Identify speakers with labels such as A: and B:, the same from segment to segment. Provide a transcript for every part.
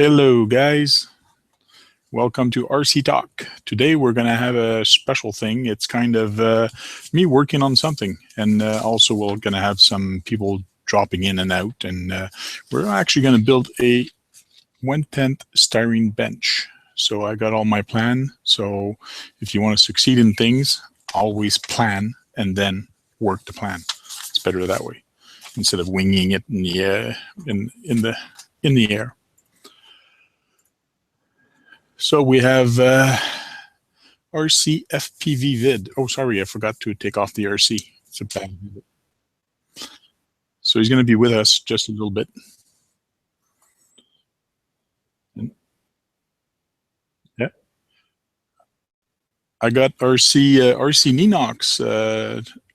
A: Hello guys, welcome to RC Talk. Today we're going to have a special thing. It's kind of me working on something, and also we're going to have some people dropping in and out, and we're actually going to build a 1/10 styrene bench. So I got all my plan. So if you want to succeed in things, always plan and then work the plan. It's better that way instead of winging it in the air. So we have RC FPV vid. Oh, sorry, I forgot to take off the RC. It's a bad vid. So he's going to be with us just a little bit. Yeah. I got RC Ninox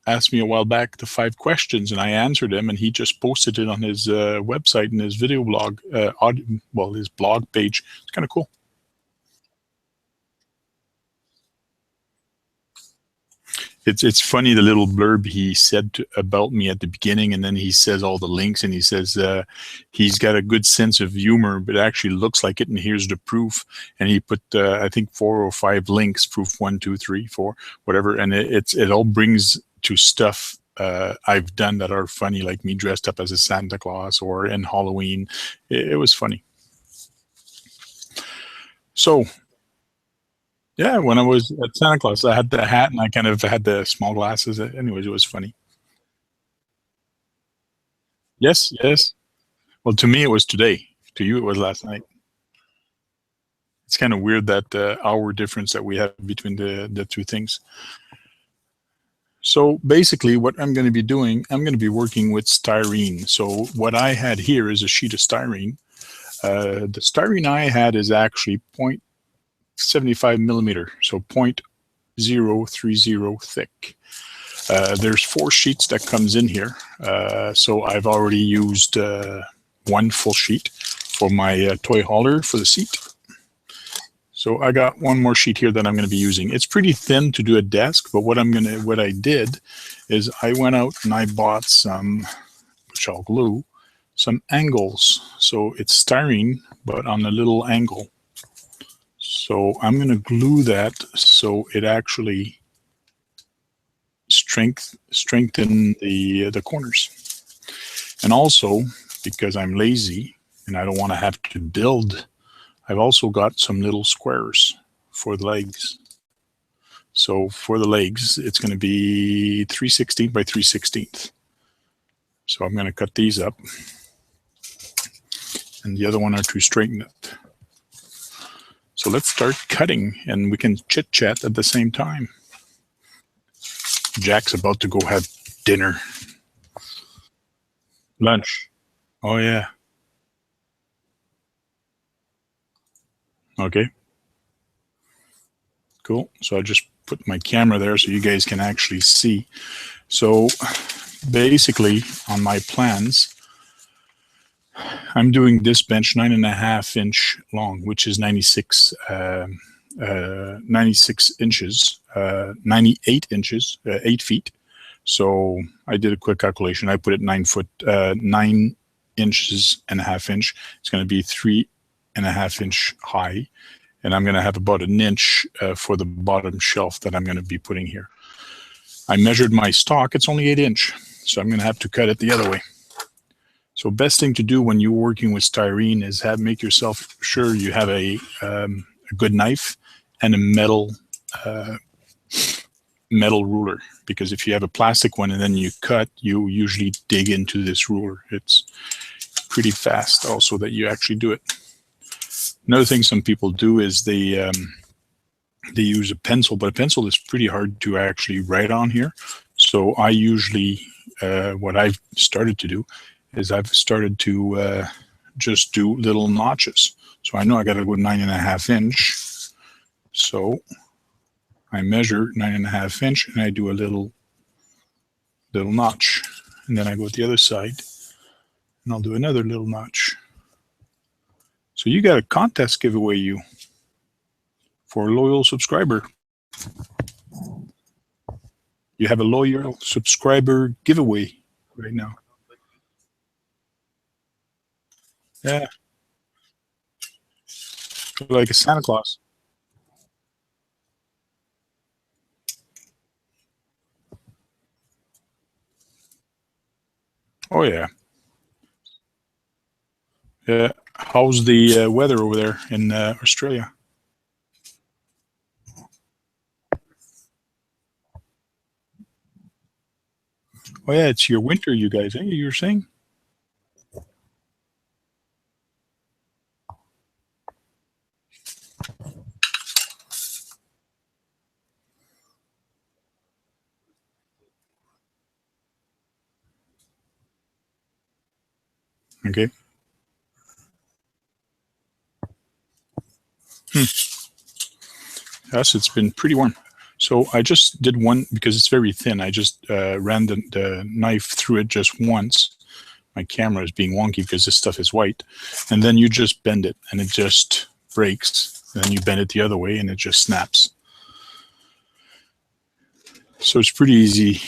A: asked me a while back the 5 questions, and I answered him, and he just posted it on his website and his video blog, his blog page. It's kind of cool. It's funny, the little blurb he said about me at the beginning, and then he says all the links, and he says he's got a good sense of humor, but it actually looks like it, and here's the proof. And he put I think 4 or 5 links, proof 1, 2, 3, 4, whatever, and it all brings to stuff I've done that are funny, like me dressed up as a Santa Claus or in Halloween. It was funny. So yeah, when I was at Santa Claus, I had the hat and I kind of had the small glasses. Anyways, it was funny. Yes, yes. Well, to me, it was today. To you, it was last night. It's kind of weird that hour difference that we have between the two things. So basically, what I'm going to be doing, I'm going to be working with styrene. So what I had here is a sheet of styrene. The styrene I had is actually 0.75 millimeter, so 0.030 thick. There's 4 sheets that comes in here. So I've already used 1 full sheet for my toy hauler for the seat. So I got 1 more sheet here that I'm going to be using. It's pretty thin to do a desk, but what I did is I went out and I bought some, which I'll glue, some angles. So it's styrene, but on a little angle. So I'm going to glue that so it actually strengthen the corners. And also, because I'm lazy and I don't want to have to build, I've also got some little squares for the legs. So for the legs, it's going to be 3/16 by 3/16. So I'm going to cut these up, and the other one are to straighten it. So let's start cutting, and we can chit-chat at the same time. Jack's about to go have dinner. Lunch. Oh, yeah. Okay. Cool. So I just put my camera there so you guys can actually see. So basically, on my plans, I'm doing this bench 9.5 inch long, which is 96 inches, 98 inches, 8 feet. So I did a quick calculation. I put it 9 inches and a half inch. It's going to be 3.5 inch high. And I'm going to have about 1 inch for the bottom shelf that I'm going to be putting here. I measured my stock. It's only 8 inch. So I'm going to have to cut it the other way. So best thing to do when you're working with styrene is make yourself sure you have a good knife and a metal ruler, because if you have a plastic one and then you cut, you usually dig into this ruler. It's pretty fast also that you actually do it. Another thing some people do is they use a pencil, but a pencil is pretty hard to actually write on here. So I usually, what I've started to do is I've started to just do little notches. So I know I got to go 9.5 inch. So I measure 9.5 inch and I do a little notch. And then I go to the other side and I'll do another little notch. So you got a contest giveaway, you, for a loyal subscriber. You have a loyal subscriber giveaway right now. Yeah. Like a Santa Claus. Oh yeah. Yeah. How's the weather over there in Australia? Oh yeah, it's your winter, you guys. Eh? You were saying? Okay. Yes, it's been pretty warm. So I just did one because it's very thin. I just ran the knife through it just once. My camera is being wonky because this stuff is white. And then you just bend it and it just breaks. And then you bend it the other way and it just snaps. So it's pretty easy.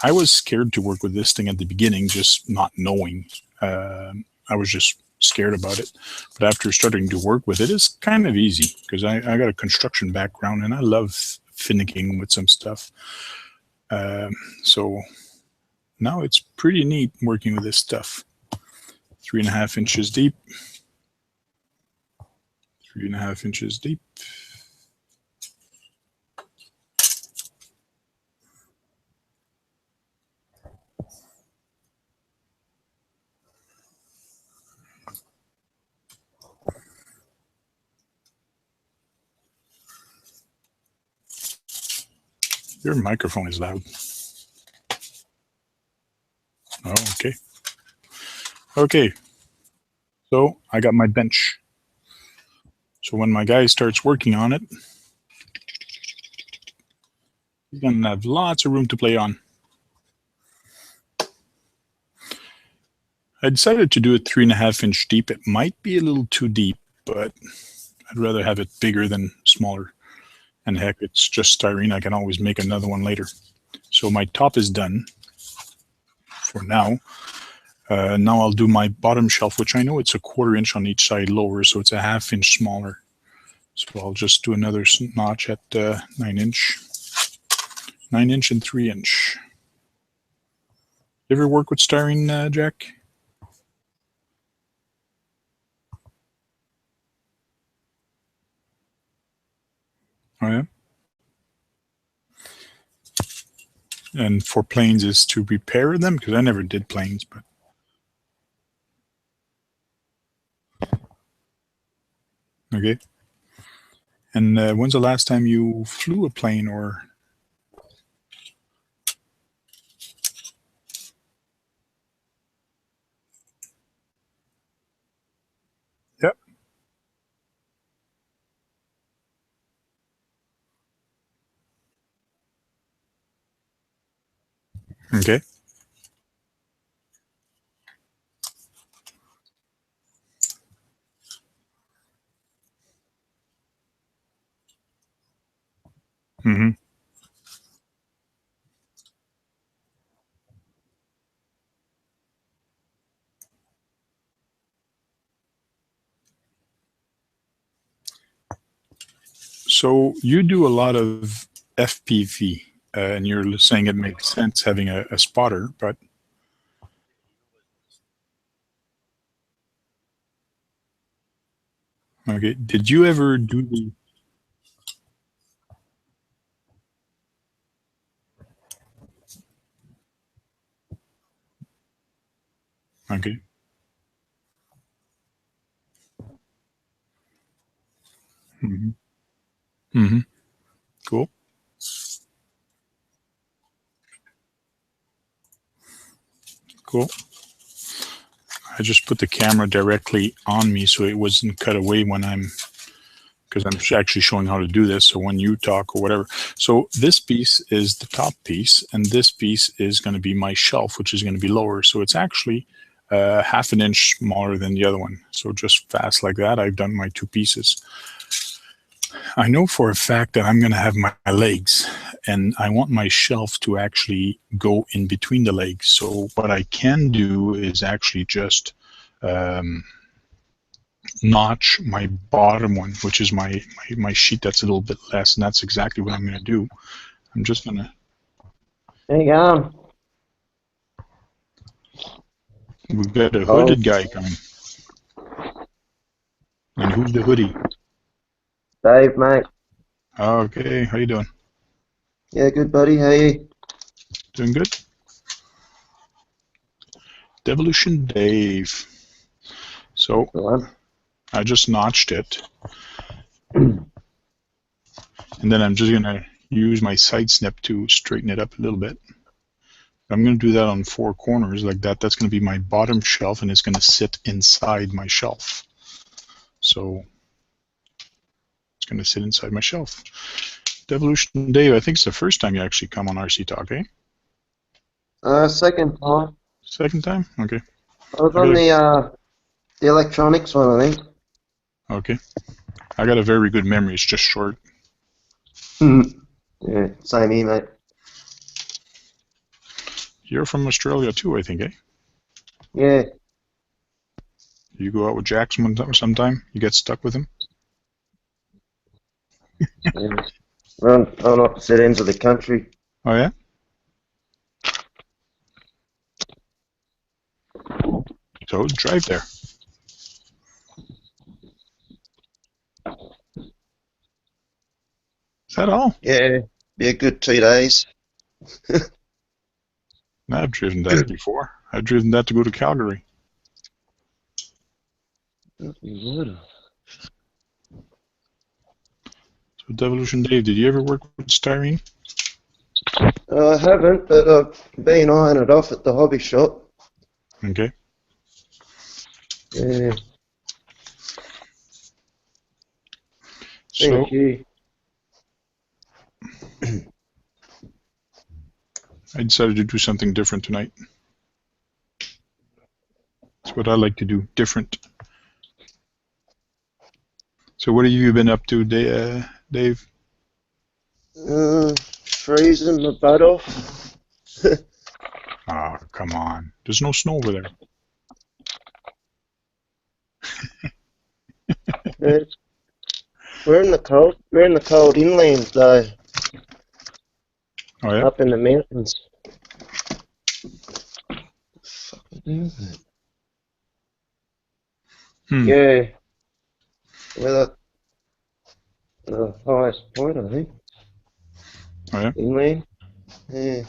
A: I was scared to work with this thing at the beginning, just not knowing. I was just scared about it. But after starting to work with it, it's kind of easy because I got a construction background and I love finicking with some stuff. So now it's pretty neat working with this stuff. 3.5 inches deep. 3.5 inches deep. Your microphone is loud. Oh, okay. Okay. So I got my bench. So when my guy starts working on it, he's going to have lots of room to play on. I decided to do it 3.5 inch deep. It might be a little too deep, but I'd rather have it bigger than smaller. And heck, it's just styrene. I can always make another one later. So my top is done for now. Now I'll do my bottom shelf, which I know it's a 1/4 inch on each side lower, so it's a 1/2 inch smaller. So I'll just do another notch at 9 inch. 9 inch and 3 inch. You ever work with styrene, Jack? Oh yeah. And for planes is to repair them because I never did planes, but okay. And when's the last time you flew a plane or? Yep. Okay. Mm-hmm. So you do a lot of FPV, and you're saying it makes sense having a spotter, but okay. Did you ever do the? Okay. Mm-hmm. Mm-hmm. Cool. Cool. I just put the camera directly on me so it wasn't cut away when I'm because I'm actually showing how to do this. So when you talk or whatever. So this piece is the top piece, and this piece is going to be my shelf, which is going to be lower. So it's actually 1/2 inch smaller than the other one. So just fast like that, I've done my two pieces. I know for a fact that I'm going to have my legs, and I want my shelf to actually go in between the legs. So what I can do is actually just notch my bottom one, which is my sheet that's a little bit less, and that's exactly what I'm going to do. I'm just going to...
B: There you go.
A: We've got a hooded guy coming. And who's the hoodie?
B: Dave, mate.
A: Okay, how you doing?
B: Yeah, good, buddy. How are you?
A: Doing good? Devolution Dave. So, I just notched it. And then I'm just going to use my side snip to straighten it up a little bit. I'm going to do that on 4 corners like that. That's going to be my bottom shelf, and it's going to sit inside my shelf. So it's going to sit inside my shelf. Devolution Dave, I think it's the first time you actually come on RC Talk, eh?
B: Second time.
A: Second time? Okay.
B: I was on the electronics one, I think.
A: Okay. I got a very good memory. It's just short.
B: Yeah, same here, mate.
A: You're from Australia too, I think, eh?
B: Yeah.
A: You go out with Jackson sometime? You get stuck with him?
B: Yeah. We're on opposite ends of the country.
A: Oh, yeah? So drive there. Is that all?
B: Yeah, be a good 2 days.
A: I've driven that before. I've driven that to go to Calgary. So Devolution Dave, did you ever work with Styrene?
B: I haven't, but I've been eyeing it off at the hobby shop.
A: Okay.
B: Yeah.
A: So,
B: Thank you.
A: I decided to do something different tonight. That's what I like to do, different. So what have you been up to, Dave?
B: Freezing my butt off.
A: Oh, come on. There's no snow over there.
B: Yeah. We're in the cold. We're in the cold inland though.
A: Oh, yeah?
B: Up in the mountains. Fucking is it? Yeah. We're the highest point, I think.
A: Oh, yeah?
B: Inland. Yeah.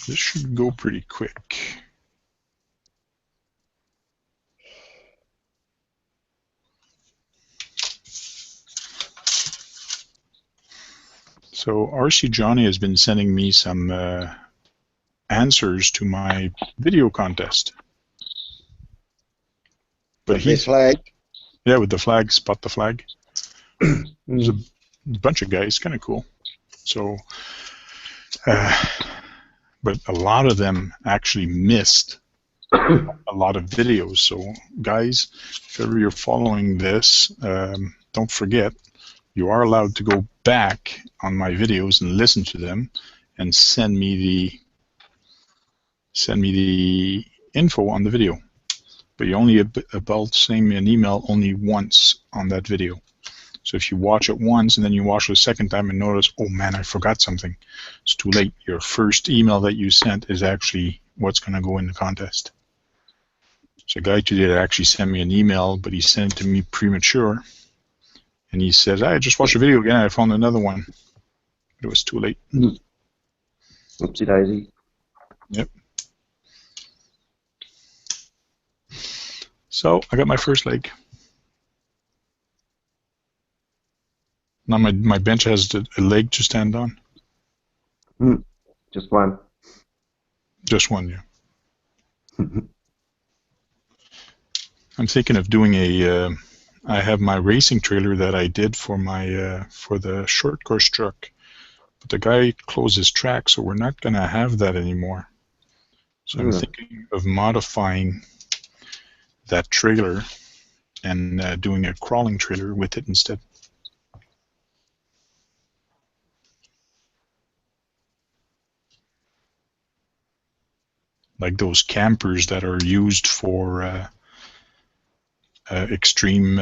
A: This should go pretty quick. So RC Johnny has been sending me some answers to my video contest. But
B: With flag.
A: Yeah, with the flag, spot the flag. There's a bunch of guys, kind of cool. So, but a lot of them actually missed a lot of videos. So, guys, if ever you're following this, don't forget, you are allowed to go back on my videos and listen to them and send me the info on the video. But you only about send me an email only once on that video. So if you watch it once and then you watch it a second time and notice, oh man, I forgot something, it's too late. Your first email that you sent is actually what's going to go in the contest. So a guy today actually sent me an email, but he sent it to me premature. And he says, I just watched a video again, I found another one. But it was too late.
B: Oopsie daisy.
A: Yep. So I got my first leg. Now my bench has a leg to stand on.
B: Just one.
A: Just one, yeah. I'm thinking of doing a. I have my racing trailer that I did for my for the short course truck, but the guy closed his track, so we're not gonna have that anymore. So I'm thinking of modifying that trailer and doing a crawling trailer with it instead. like those campers that are used for extreme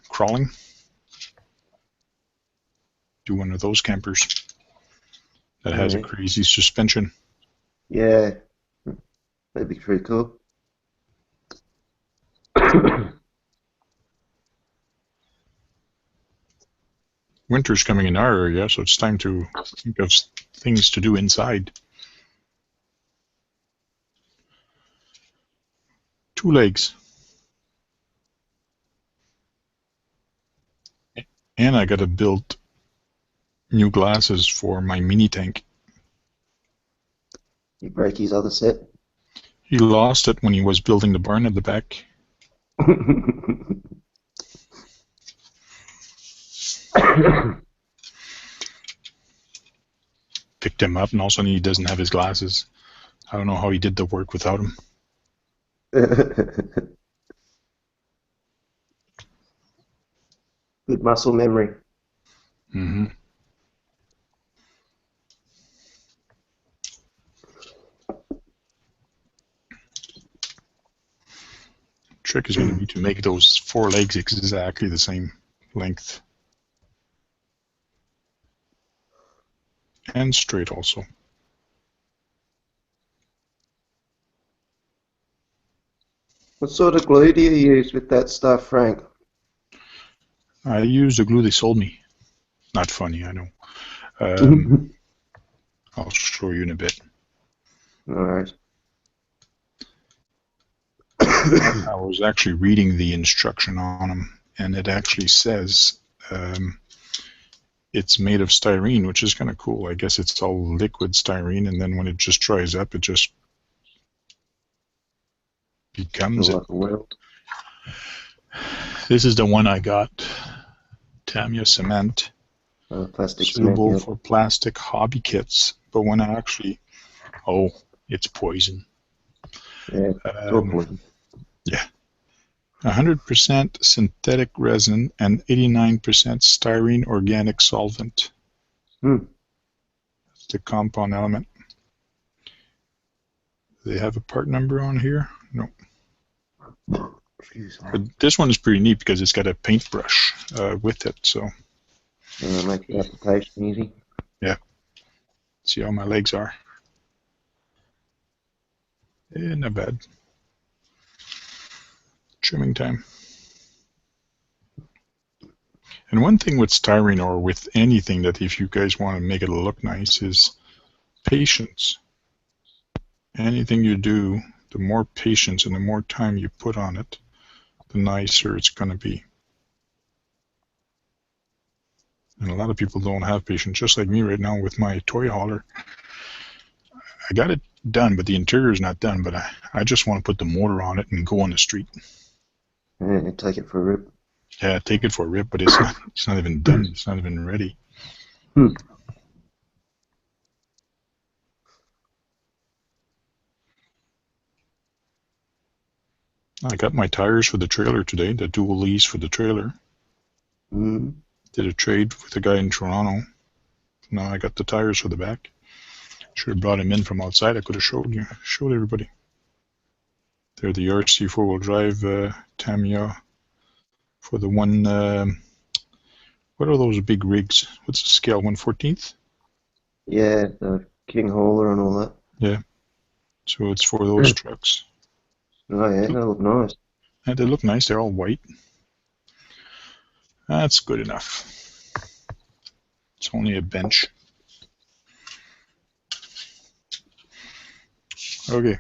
A: crawling. Do one of those campers that has a crazy suspension.
B: Yeah, that'd be pretty cool.
A: Winter's coming in our area, so it's time to think of things to do inside. 2 legs. And I gotta build new glasses for my mini tank.
B: You break his other set.
A: He lost it when he was building the barn at the back. Picked him up, and all of a sudden he doesn't have his glasses. I don't know how he did the work without them.
B: Good muscle memory.
A: Mm-hmm. Trick is going to be to make those 4 legs exactly the same length. And straight also.
B: What sort of glue do you use with that stuff, Frank?
A: I used the glue they sold me. Not funny, I know. I'll show you in a bit.
B: All right.
A: I was actually reading the instruction on them, and it actually says it's made of styrene, which is kind of cool. I guess it's all liquid styrene, and then when it just dries up, it just becomes it. This is the one I got. Tamiya cement.
B: Plastic
A: suitable
B: cement,
A: for plastic hobby kits. But when I actually, it's poison.
B: Yeah, poison.
A: Yeah. 100% synthetic resin and 89% styrene organic solvent. That's the compound element. Do they have a part number on here? No. But this one is pretty neat because it's got a paintbrush with it, so.
B: Make the application easy.
A: Yeah. See how my legs are. Not bad. Trimming time. And one thing with styrene or with anything that if you guys want to make it look nice is patience. Anything you do, the more patience and the more time you put on it, the nicer it's going to be. And a lot of people don't have patience, just like me right now with my toy hauler. I got it done, but the interior is not done, but I just want to put the motor on it and go on the street.
B: Yeah, take it for a rip.
A: Yeah, take it for a rip, but it's not even done. It's not even ready. I got my tires for the trailer today, the dual lease for the trailer. Did a trade with a guy in Toronto. Now I got the tires for the back. Should have brought him in from outside. I could have showed everybody. They're the RC four-wheel drive Tamiya for the one. What are those big rigs? What's the scale? 1/14?
B: Yeah, the King Hauler and all that.
A: Yeah. So it's for those trucks.
B: Oh yeah, they look nice.
A: And they look nice. They're all white. That's good enough. It's only a bench. Okay.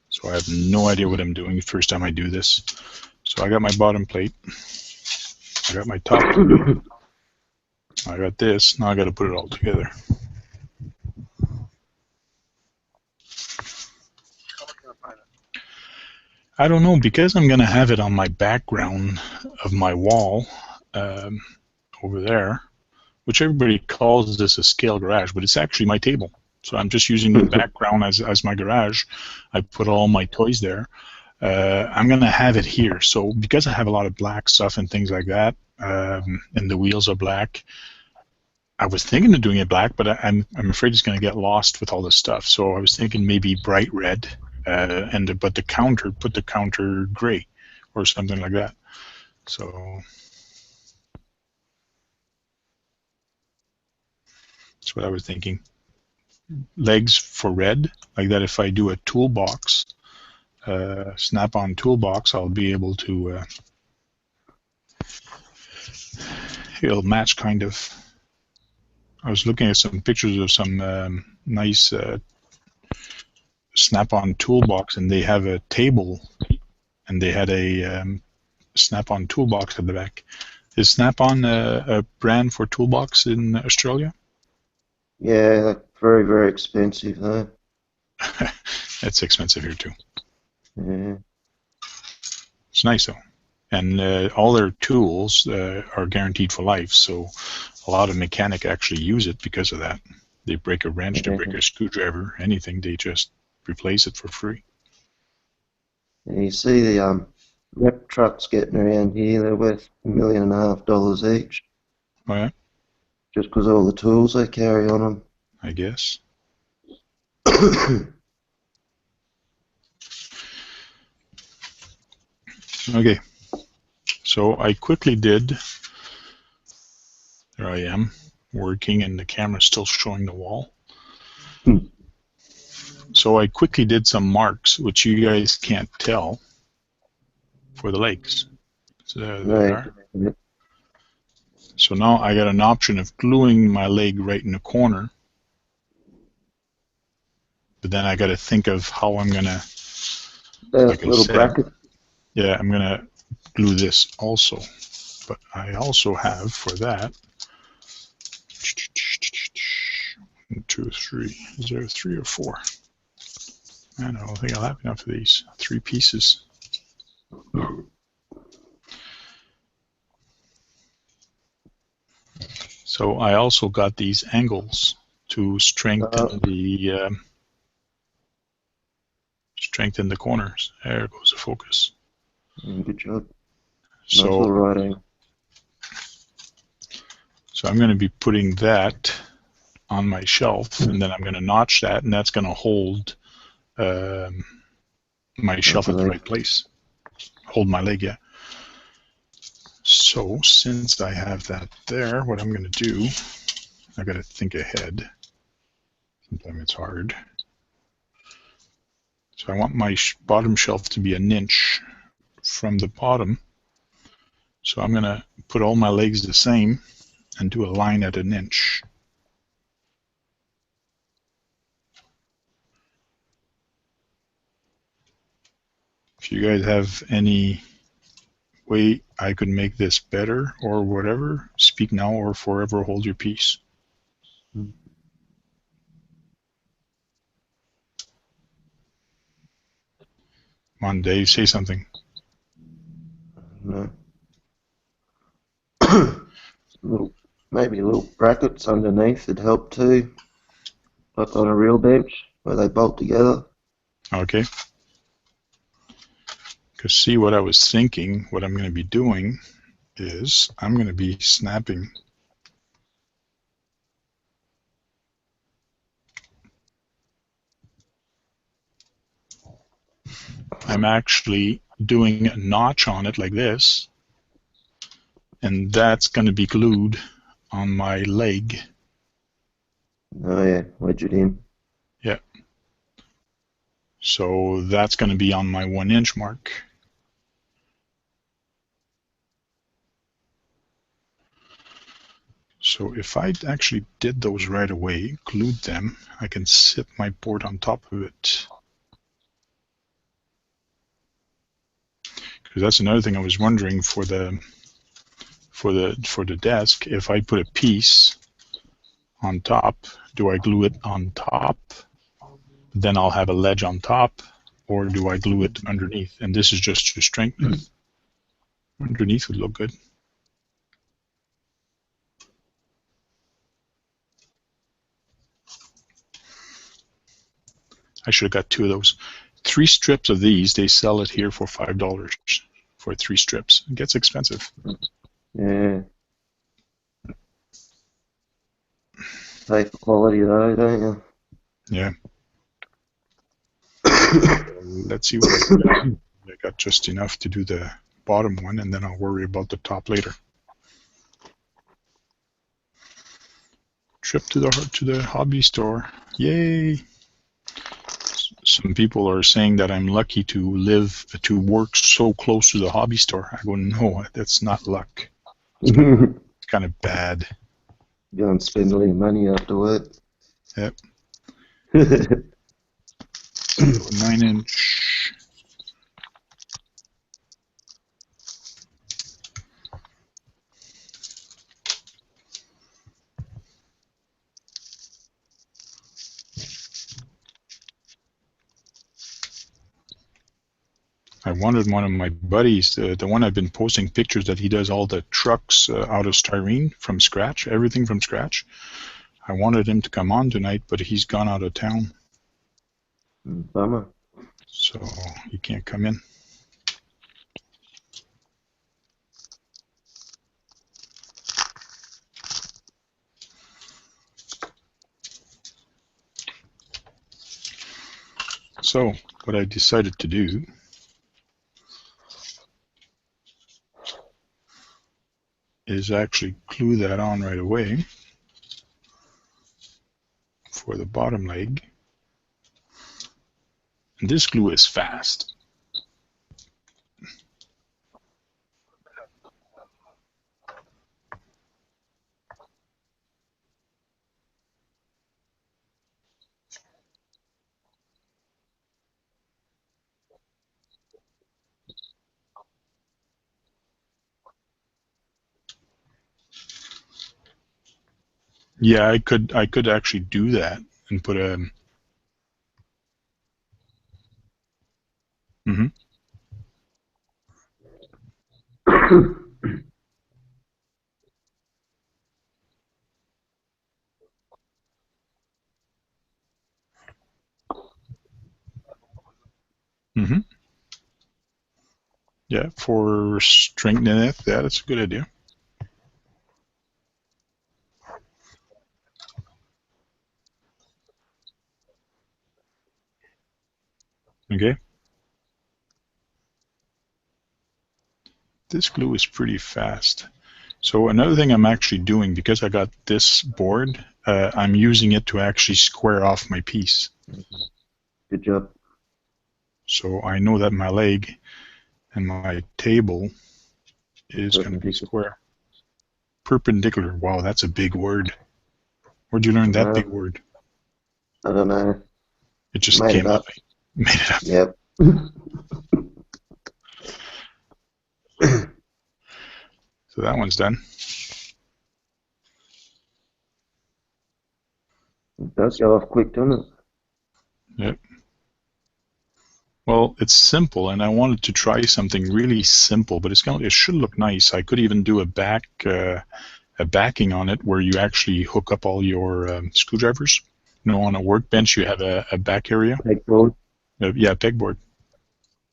A: So I have no idea what I'm doing the first time I do this. So I got my bottom plate. I got my top plate. I got this. Now I got to put it all together. I don't know, because I'm going to have it on my background of my wall over there, which everybody calls this a scale garage, but it's actually my table. So I'm just using the background as my garage. I put all my toys there. I'm going to have it here. So because I have a lot of black stuff and things like that, and the wheels are black, I was thinking of doing it black, but I'm afraid it's going to get lost with all this stuff. So I was thinking maybe bright red, but put the counter gray or something like that. So that's what I was thinking. Legs for red, like that. If I do a toolbox, snap-on toolbox, I'll be able to. It'll match kind of. I was looking at some pictures of some nice snap-on toolbox, and they have a table, and they had a snap-on toolbox at the back. Is Snap-on a brand for toolbox in Australia?
B: Yeah, they're very, very expensive though.
A: It's expensive here too.
B: Yeah.
A: It's nice though. And all their tools are guaranteed for life, so a lot of mechanic actually use it because of that. They break a wrench, they break a screwdriver, anything, they just replace it for free.
B: And you see the rep trucks getting around here, they're worth $1.5 million each.
A: Oh yeah?
B: Just because all the tools they carry on them.
A: I guess. Okay. So I quickly did, there I am, working, and the camera's still showing the wall. So I quickly did some marks, which you guys can't tell, for the legs. So there they are. So now I got an option of gluing my leg right in the corner, but then I got to think of how I'm going to, like I said,
B: bracket.
A: Yeah, I'm going to glue this also. But I also have, for that, 1, 2, 3. Is there 3 or 4? I don't think I'll have enough of these. 3 pieces. So I also got these angles to strengthen the corners. There goes the focus.
B: Good job.
A: So,
B: nice writing.
A: So I'm going to be putting that on my shelf, and then I'm going to notch that, and that's going to hold my shelf at the right place. Hold my leg, yeah. So since I have that there, what I'm going to do, I got to think ahead. Sometimes it's hard. So I want my bottom shelf to be 1 inch from the bottom. So I'm going to put all my legs the same and do a line at 1 inch. If you guys have any way I could make this better or whatever, speak now or forever hold your peace. Come on, Dave, say something.
B: No. Maybe little brackets underneath would help too, like on a real bench where they bolt together.
A: Okay. Because see, what I was thinking, what I'm going to be doing is I'm going to be snapping I'm actually doing a notch on it like this, and that's going to be glued on my leg.
B: Oh yeah, wedge it in.
A: Yeah. So that's going to be on my 1 inch mark. So if I actually did those right away, glued them, I can sit my board on top of it. Because that's another thing I was wondering for the desk. If I put a piece on top, do I glue it on top? Then I'll have a ledge on top, or do I glue it underneath? And this is just to strengthen. Underneath would look good. I should have got 2 of those. 3 strips of these, they sell it here for $5 for 3 strips. It gets expensive.
B: Yeah. pay for quality though, don't you?
A: Yeah. Let's see what I got. I got just enough to do the bottom one, and then I'll worry about the top later. Trip to the hobby store. Yay! Some people are saying that I'm lucky to work so close to the hobby store. I go, no, that's not luck. It's kind of bad.
B: Go and spend all your money after work.
A: Yep. 9-inch. I wanted one of my buddies, the one I've been posting pictures that he does all the trucks out of styrene from scratch, everything from scratch. I wanted him to come on tonight, but he's gone out of town.
B: Bummer.
A: So he can't come in. So what I decided to do is actually glue that on right away for the bottom leg. And this glue is fast. Yeah, I could actually do that and put a. Mm-hmm. Mm-hmm. Yeah, for strengthening it, yeah, that's a good idea. Okay. This glue is pretty fast. So another thing I'm actually doing, because I got this board, I'm using it to actually square off my piece.
B: Good job.
A: So I know that my leg and my table is going to be square. Perpendicular. Wow, that's a big word. Where'd you learn that big word?
B: I don't know.
A: It just
B: Made
A: came
B: it up.
A: up. Made it up.
B: Yep.
A: So that one's done.
B: It does go off quick, doesn't it?
A: Yep. Well, it's simple, and I wanted to try something really simple, but it should look nice. I could even do a backing on it where you actually hook up all your screwdrivers. You know, on a workbench you have a back area.
B: Pegboard.
A: Yeah, pegboard.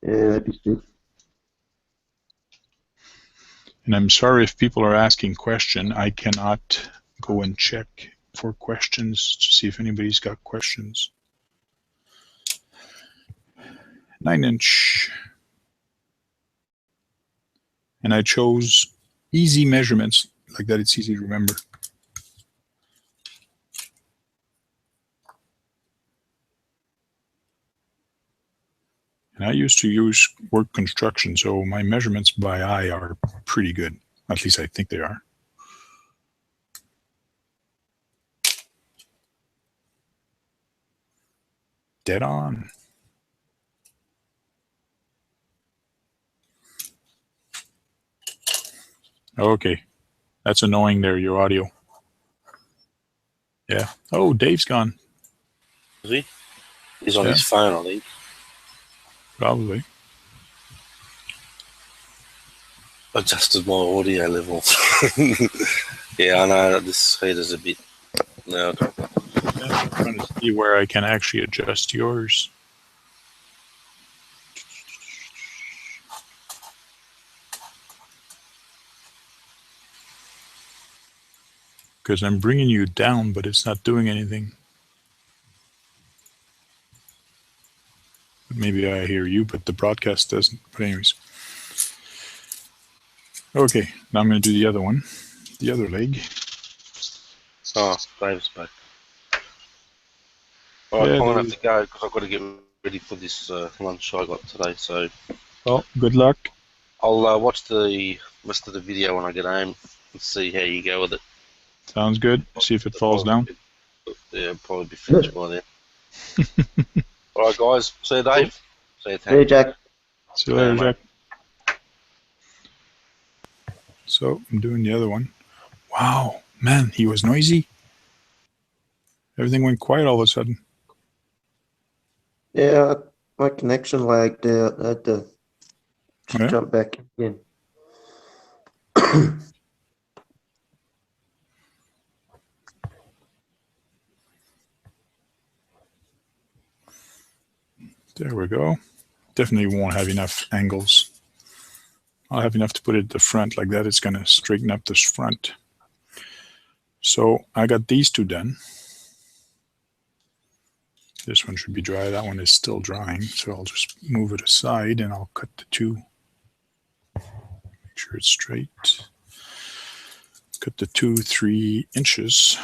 B: Yeah, that'd be sick.
A: And I'm sorry if people are asking questions. I cannot go and check for questions to see if anybody's got questions. 9-inch. And I chose easy measurements, like that it's easy to remember. And I used to use work construction, so my measurements by eye are pretty good. At least I think they are. Dead on. Okay. That's annoying there, your audio. Yeah. Oh, Dave's gone.
C: Is he? He's on his phone, I think.
A: Probably.
C: Adjusted my audio level. Yeah, I know that this heater's a bit. No, okay.
A: I'm trying to see where I can actually adjust yours. Because I'm bringing you down, but it's not doing anything. Maybe I hear you, but the broadcast doesn't. But anyways. Okay, now I'm going to do the other one. The other leg.
C: Oh, Dave's back. All right,
A: Yeah,
C: I'm going to have to go because I've got to get ready for this lunch I got today. So
A: well, good luck.
C: I'll watch the rest of the video when I get home and see how you go with it.
A: Sounds good. See if it falls down.
C: Yeah, probably be finished by then. All right, guys. See you, Dave. See you,
B: Hey,
C: Tank.
B: Jack.
A: See you later,
C: mate.
A: Jack. So I'm doing the other one. Wow, man, he was noisy. Everything went quiet all of a sudden.
B: Yeah, my connection lagged out. I had to just
A: Yeah.
B: jump back in.
A: There we go. Definitely won't have enough angles. I'll have enough to put it at the front like that. It's going to straighten up this front. So I got these two done. This one should be dry. That one is still drying. So I'll just move it aside and I'll cut the two. Make sure it's straight. Cut the 2-3 inches.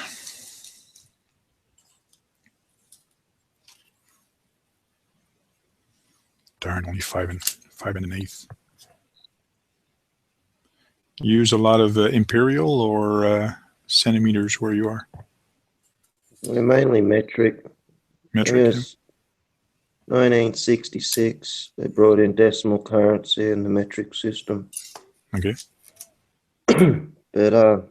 A: Darn, only 5 1/8. You use a lot of imperial or centimeters where you are?
B: We're mainly metric.
A: Metric.
B: Yes. 1966, they brought in decimal currency in the metric system.
A: Okay.
B: But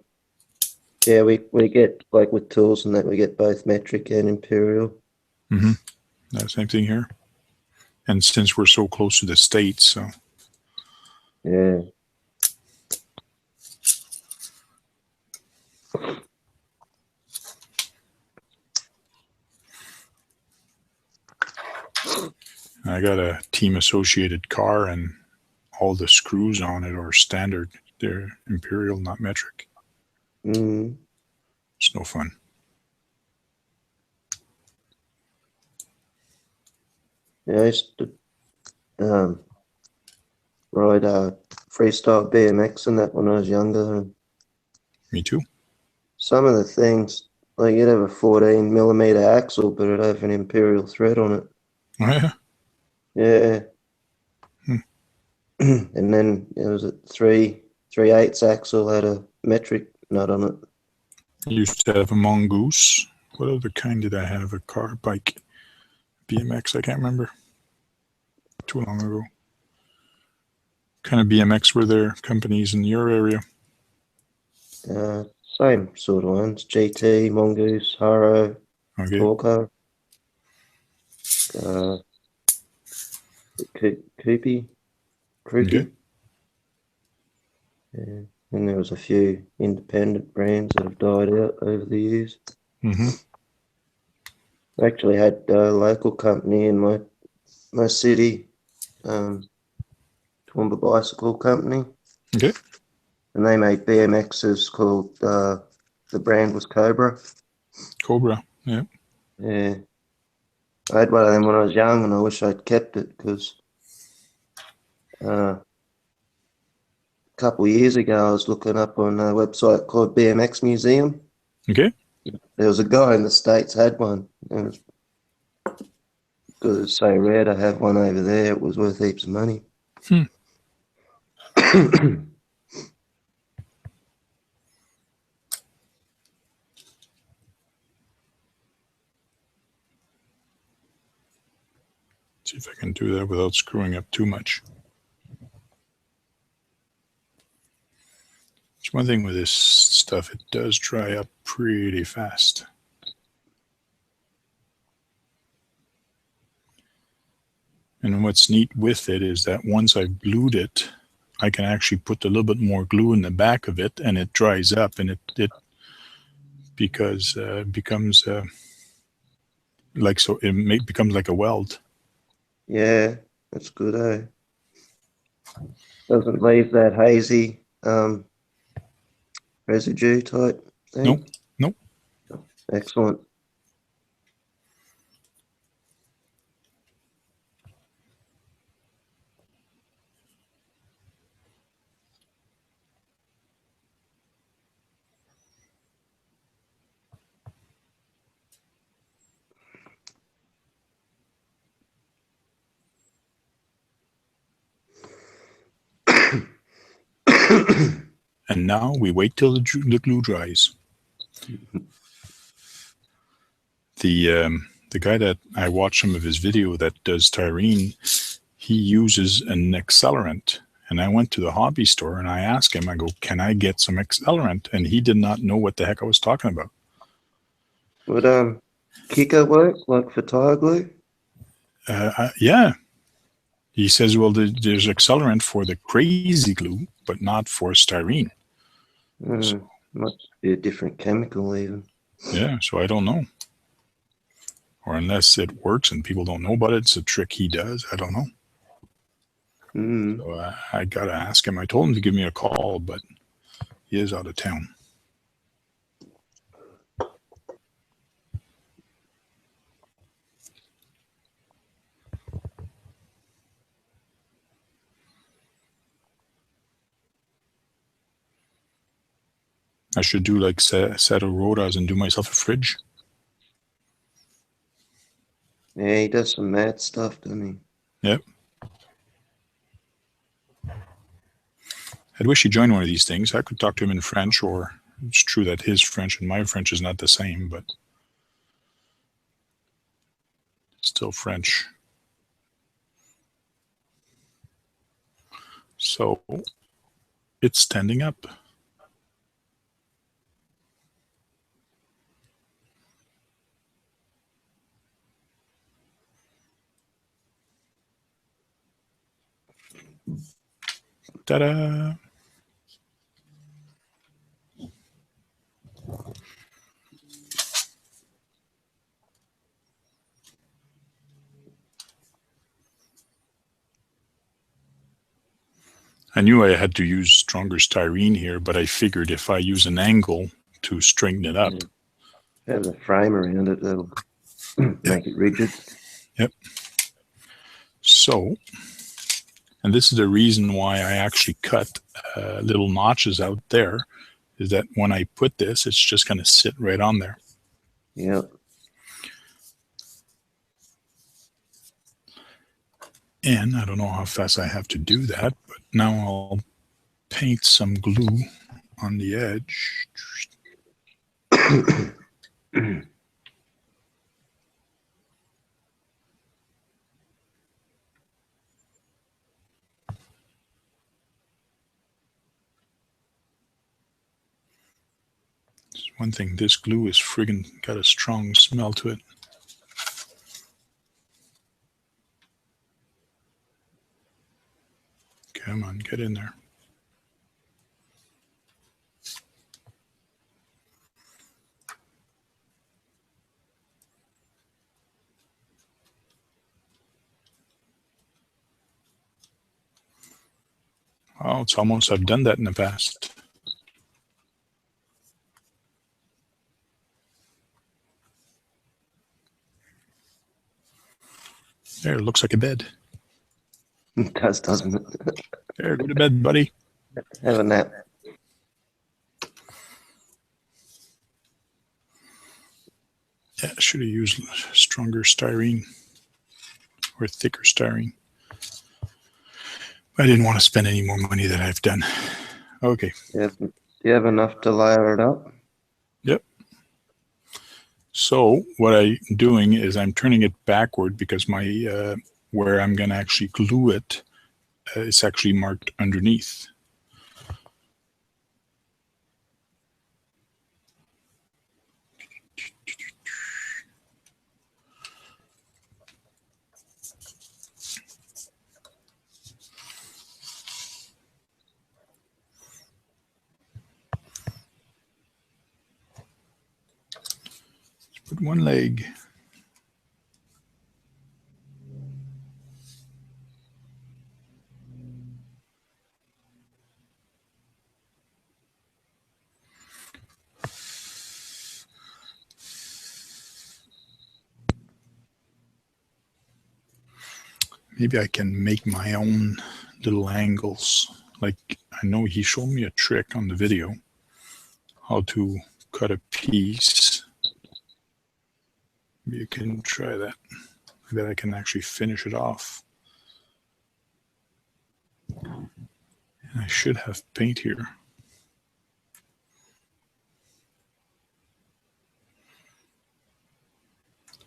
B: yeah, we get, like with tools and that, we get both metric and imperial.
A: Mm-hmm. Same thing here. And since we're so close to the States, so
B: Yeah.
A: I got a team associated car and all the screws on it are standard. They're imperial, not metric.
B: Mm.
A: It's no fun.
B: Yeah, I used to ride freestyle BMX and that when I was younger. And
A: Me too.
B: some of the things, like you'd have a 14mm axle, but it'd have an imperial thread on it.
A: Oh, yeah.
B: Yeah.
A: Hmm.
B: And then it was a 3/8 axle had a metric nut on it.
A: I used to have a mongoose. What other kind did I have? A car, bike, BMX? I can't remember. Too long ago. Kind of BMX were there companies in your area?
B: Same sort of ones. GT, Mongoose, Haro,
A: Okay.
B: Orca, Koopy.
A: Okay.
B: Yeah. And there was a few independent brands that have died out over the years.
A: Mm-hmm.
B: I actually had a local company in my city, Toowoomba Bicycle Company.
A: Okay.
B: And they made BMXs called, the brand was Cobra.
A: Cobra. Yeah.
B: Yeah. I had one of them when I was young and I wish I'd kept it because a couple of years ago I was looking up on a website called BMX Museum.
A: Okay.
B: There was a guy in the States had one. And it was, because it's so rare to have one over there, it was worth heaps of money.
A: See if I can do that without screwing up too much. It's one thing with this stuff, it does dry up pretty fast. And what's neat with it is that once I've glued it, I can actually put a little bit more glue in the back of it and it dries up and it becomes like, so it becomes like a weld.
B: Yeah, that's good, eh? Doesn't leave that hazy residue type thing.
A: Nope.
B: Excellent.
A: And now we wait till the glue dries. The guy that I watched some of his video that does styrene, he uses an accelerant. And I went to the hobby store and I asked him, I go, can I get some accelerant? And he did not know what the heck I was talking about.
B: Would Kicker work, like for tire glue?
A: Yeah. He says, well, there's accelerant for the crazy glue, but not for styrene.
B: Might be a different chemical even.
A: Yeah, so I don't know. Or unless it works and people don't know about it, it's a trick he does. I don't know. So I got to ask him. I told him to give me a call, but he is out of town. I should do like set of rotas and do myself a fridge.
B: Yeah, he does some mad stuff, doesn't he?
A: Yep. I'd wish he joined one of these things. I could talk to him in French, or it's true that his French and my French is not the same, but it's still French. So it's standing up. Ta-da! I knew I had to use stronger styrene here, but I figured if I use an angle to straighten it up.
B: Have a frame around it that'll make it rigid.
A: Yep. So, and this is the reason why I actually cut little notches out there, is that when I put this, it's just going to sit right on there.
B: Yep.
A: And I don't know how fast I have to do that, but now I'll paint some glue on the edge. One thing, this glue is friggin' got a strong smell to it. Come on, get in there. Oh, it's almost, I've done that in the past. There, it looks like a bed.
B: It does, doesn't it?
A: There, go to bed, buddy.
B: Have a nap.
A: Yeah, I should have used stronger styrene or thicker styrene. I didn't want to spend any more money than I've done. Okay.
B: Do you have enough to layer it up?
A: Yep. So what I'm doing is I'm turning it backward because my where I'm going to actually glue it, it's actually marked underneath. Put one leg. Maybe I can make my own little angles. Like, I know he showed me a trick on the video, how to cut a piece. Maybe you can try that. Maybe I can actually finish it off. I should have paint here.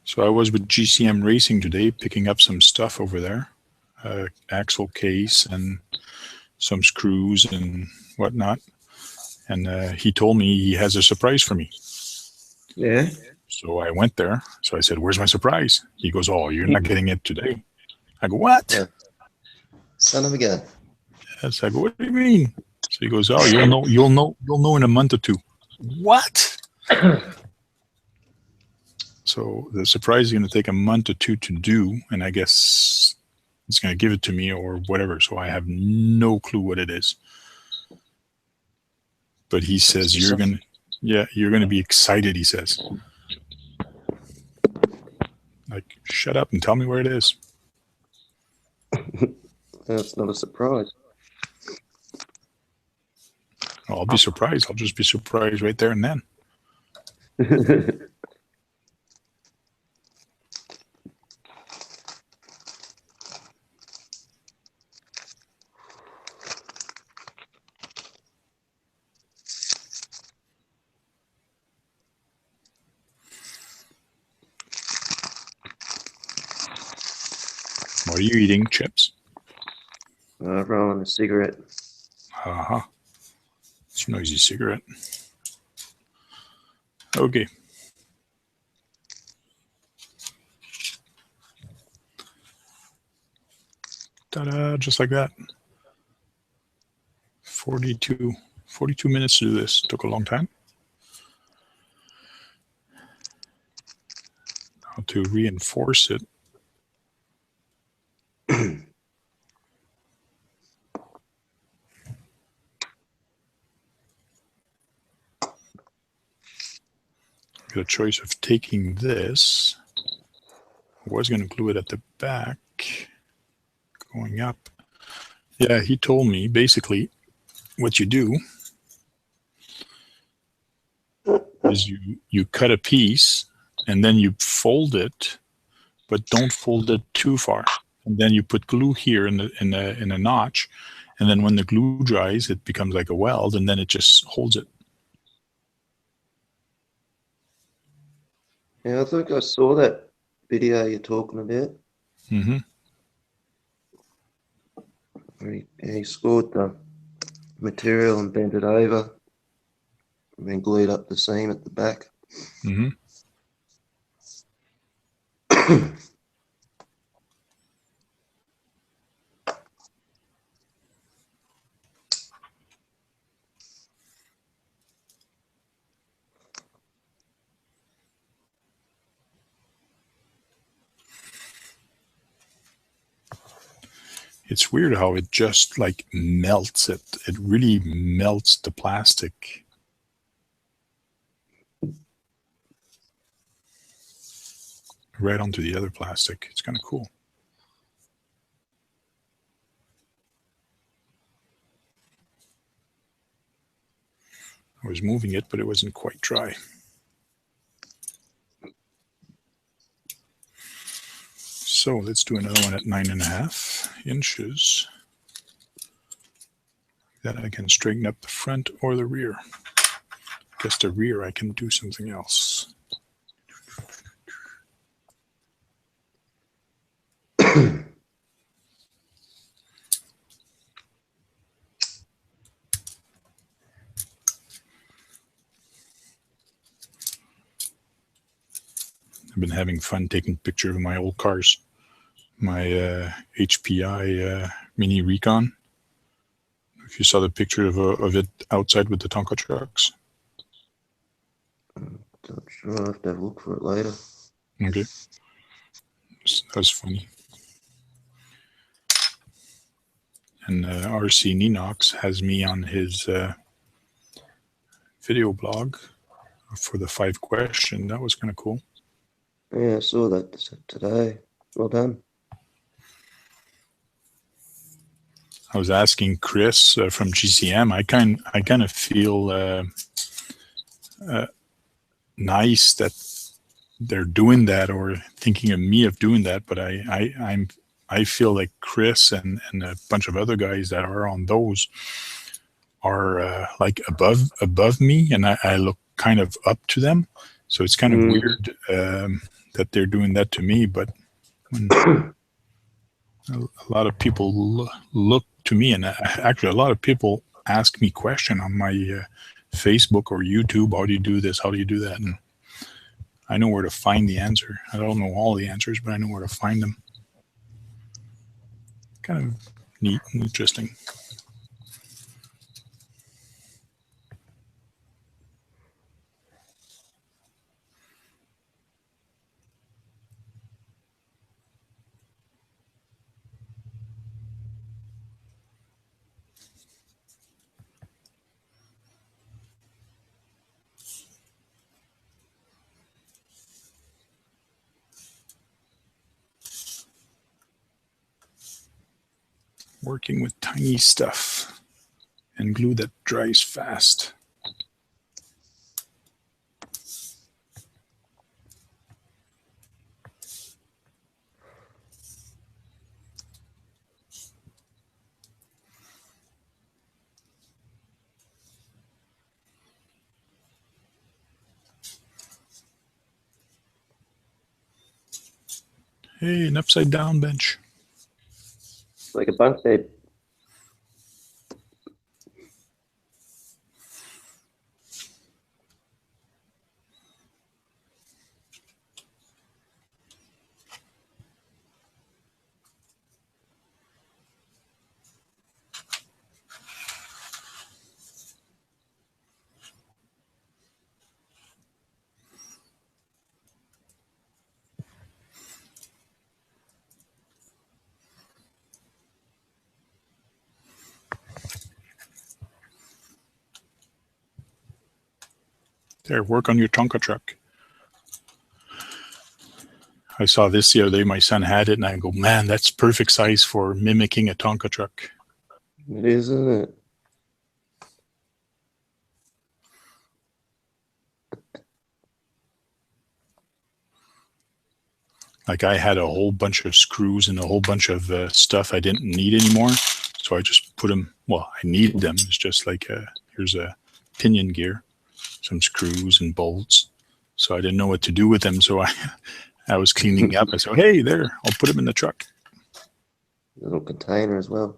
A: So I was with GCM Racing today, picking up some stuff over there, axle case and some screws and whatnot. And he told me he has a surprise for me.
B: Yeah.
A: So I went there. So I said, "Where's my surprise?" He goes, "Oh, you're not getting it today." I go, "What?"
B: Yeah. Son of a gun.
A: Yes, I go, "What do you mean?" So he goes, "Oh, you'll know in a month or two." What? So the surprise is going to take a month or two to do, and I guess it's going to give it to me or whatever. So I have no clue what it is. But he says you're going to be excited. He says, like, shut up and tell me where it is.
B: That's not a surprise.
A: I'll be surprised. I'll just be surprised right there and then. What are you eating? Chips?
B: Rolling a cigarette.
A: Uh-huh. It's a noisy cigarette. Okay. Ta-da, just like that. 42 minutes to do this. Took a long time. Now to reinforce it. Got a choice of taking this. I was going to glue it at the back, going up. Yeah, he told me basically what you do is you cut a piece and then you fold it, but don't fold it too far. And then you put glue here in a notch, and then when the glue dries, it becomes like a weld, and then it just holds it.
B: Yeah, I think I saw that video you're talking about.
A: Mm-hmm.
B: He scored the material and bent it over, and then glued up the seam at the back.
A: Mm-hmm. It's weird how it just like melts it. It really melts the plastic. Right onto the other plastic. It's kind of cool. I was moving it, but it wasn't quite dry. So let's do another one at 9.5 inches. Then I can straighten up the front or the rear. I guess the rear I can do something else. I've been having fun taking pictures of my old cars. My HPI Mini Recon. If you saw the picture of it outside with the Tonka trucks.
B: Not sure. I'll have to have a look for it later.
A: Okay. That was funny. And RC Ninox has me on his video blog for the 5 question. That was kind of cool.
B: Yeah, I saw that today. Well done.
A: I was asking Chris from GCM. I kind of feel nice that they're doing that or thinking of me of doing that, but I feel like Chris and a bunch of other guys that are on those are like above me, and I look kind of up to them. So it's kind of weird that they're doing that to me. But when a lot of people look to me, and actually a lot of people ask me question on my Facebook or YouTube, how do you do this? How do you do that? And I know where to find the answer. I don't know all the answers, but I know where to find them. Kind of neat and interesting. Working with tiny stuff and glue that dries fast. Hey, an upside down bench.
B: It's like a bunk bed.
A: There, work on your Tonka truck. I saw this the other day. My son had it, and I go, man, that's perfect size for mimicking a Tonka truck.
B: It is, isn't it?
A: Like I had a whole bunch of screws and a whole bunch of stuff I didn't need anymore. So I just put them, well, I need them. It's just like, here's a pinion gear, some screws and bolts. So I didn't know what to do with them. So I was cleaning up. I said, hey, there, I'll put them in the truck.
B: Little container as well.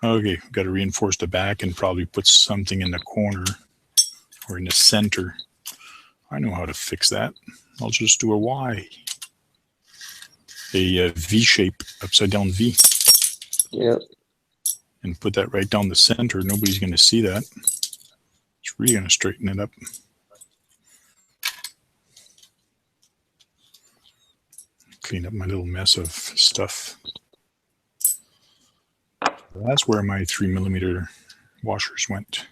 A: Okay, got to reinforce the back and probably put something in the corner or in the center. I know how to fix that. I'll just do a Y. A V shape, upside down V.
B: Yep.
A: And put that right down the center. Nobody's going to see that. It's really going to straighten it up. Clean up my little mess of stuff. That's where my 3mm washers went.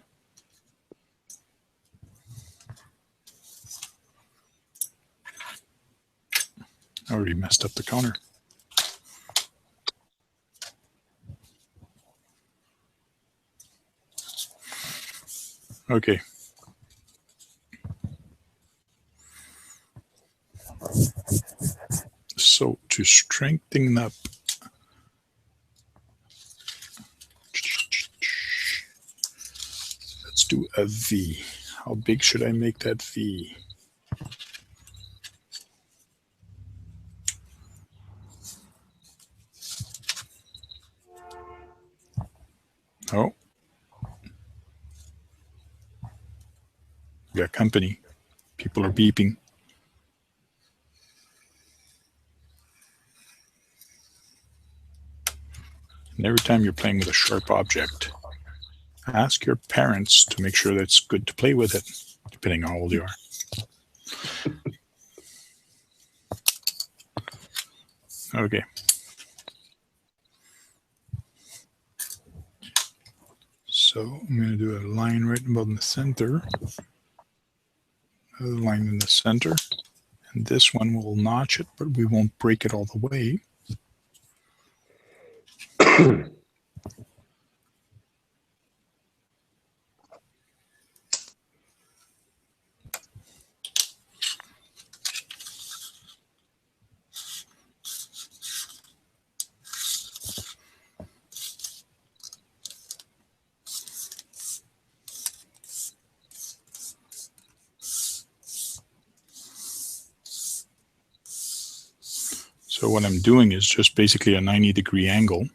A: I already messed up the counter. Okay. So to strengthen up, let's do a V. How big should I make that V? Oh. We got company. People are beeping. And every time you're playing with a sharp object, ask your parents to make sure that it's good to play with it, depending on how old you are. Okay. So I'm going to do a line right about in the center. Another line in the center. And this one will notch it, but we won't break it all the way. So what I'm doing is just basically a 90-degree angle.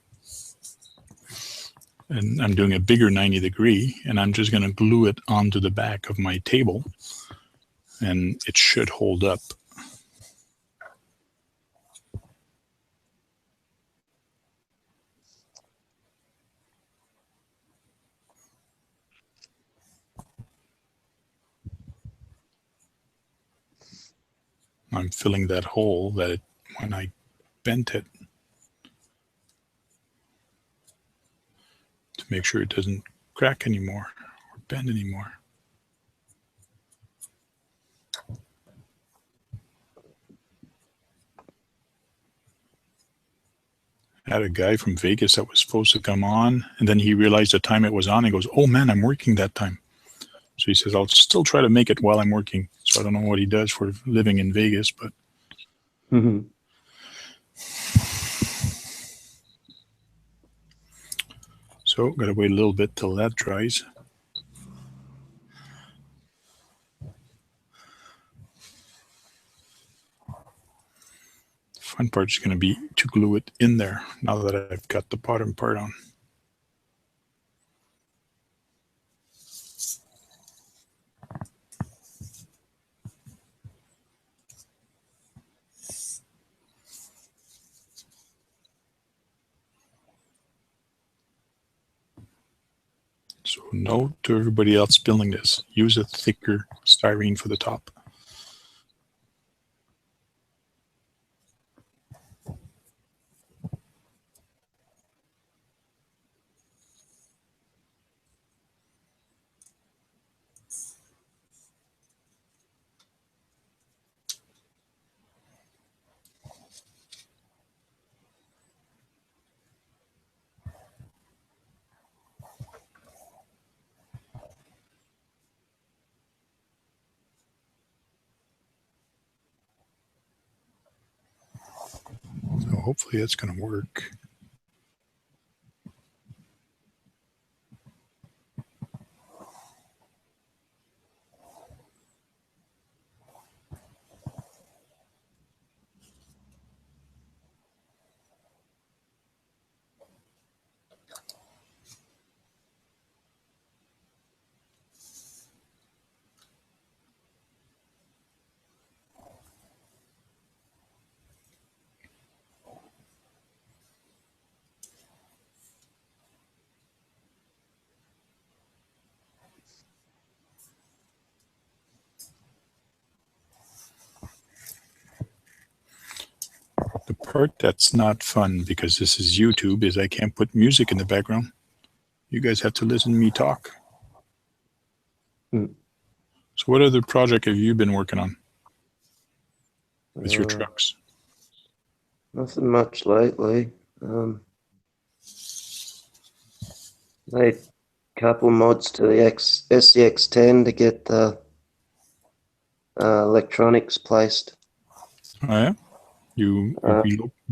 A: And I'm doing a bigger 90-degree, and I'm just going to glue it onto the back of my table, and it should hold up. I'm filling that hole that when I bent it to make sure it doesn't crack anymore or bend anymore. I had a guy from Vegas that was supposed to come on, and then he realized the time it was on. He goes, "Oh man, I'm working that time." So he says, "I'll still try to make it while I'm working." So I don't know what he does for living in Vegas, but so gotta wait a little bit till that dries. Fun part is going to be to glue it in there now that I've got the bottom part on. So note to everybody else building this, use a thicker styrene for the top. So hopefully it's going to work. The part that's not fun, because this is YouTube, is I can't put music in the background. You guys have to listen to me talk. So what other project have you been working on with your trucks?
B: Nothing much lately. Made a couple mods to the SCX10 to get the electronics placed.
A: Oh, yeah? You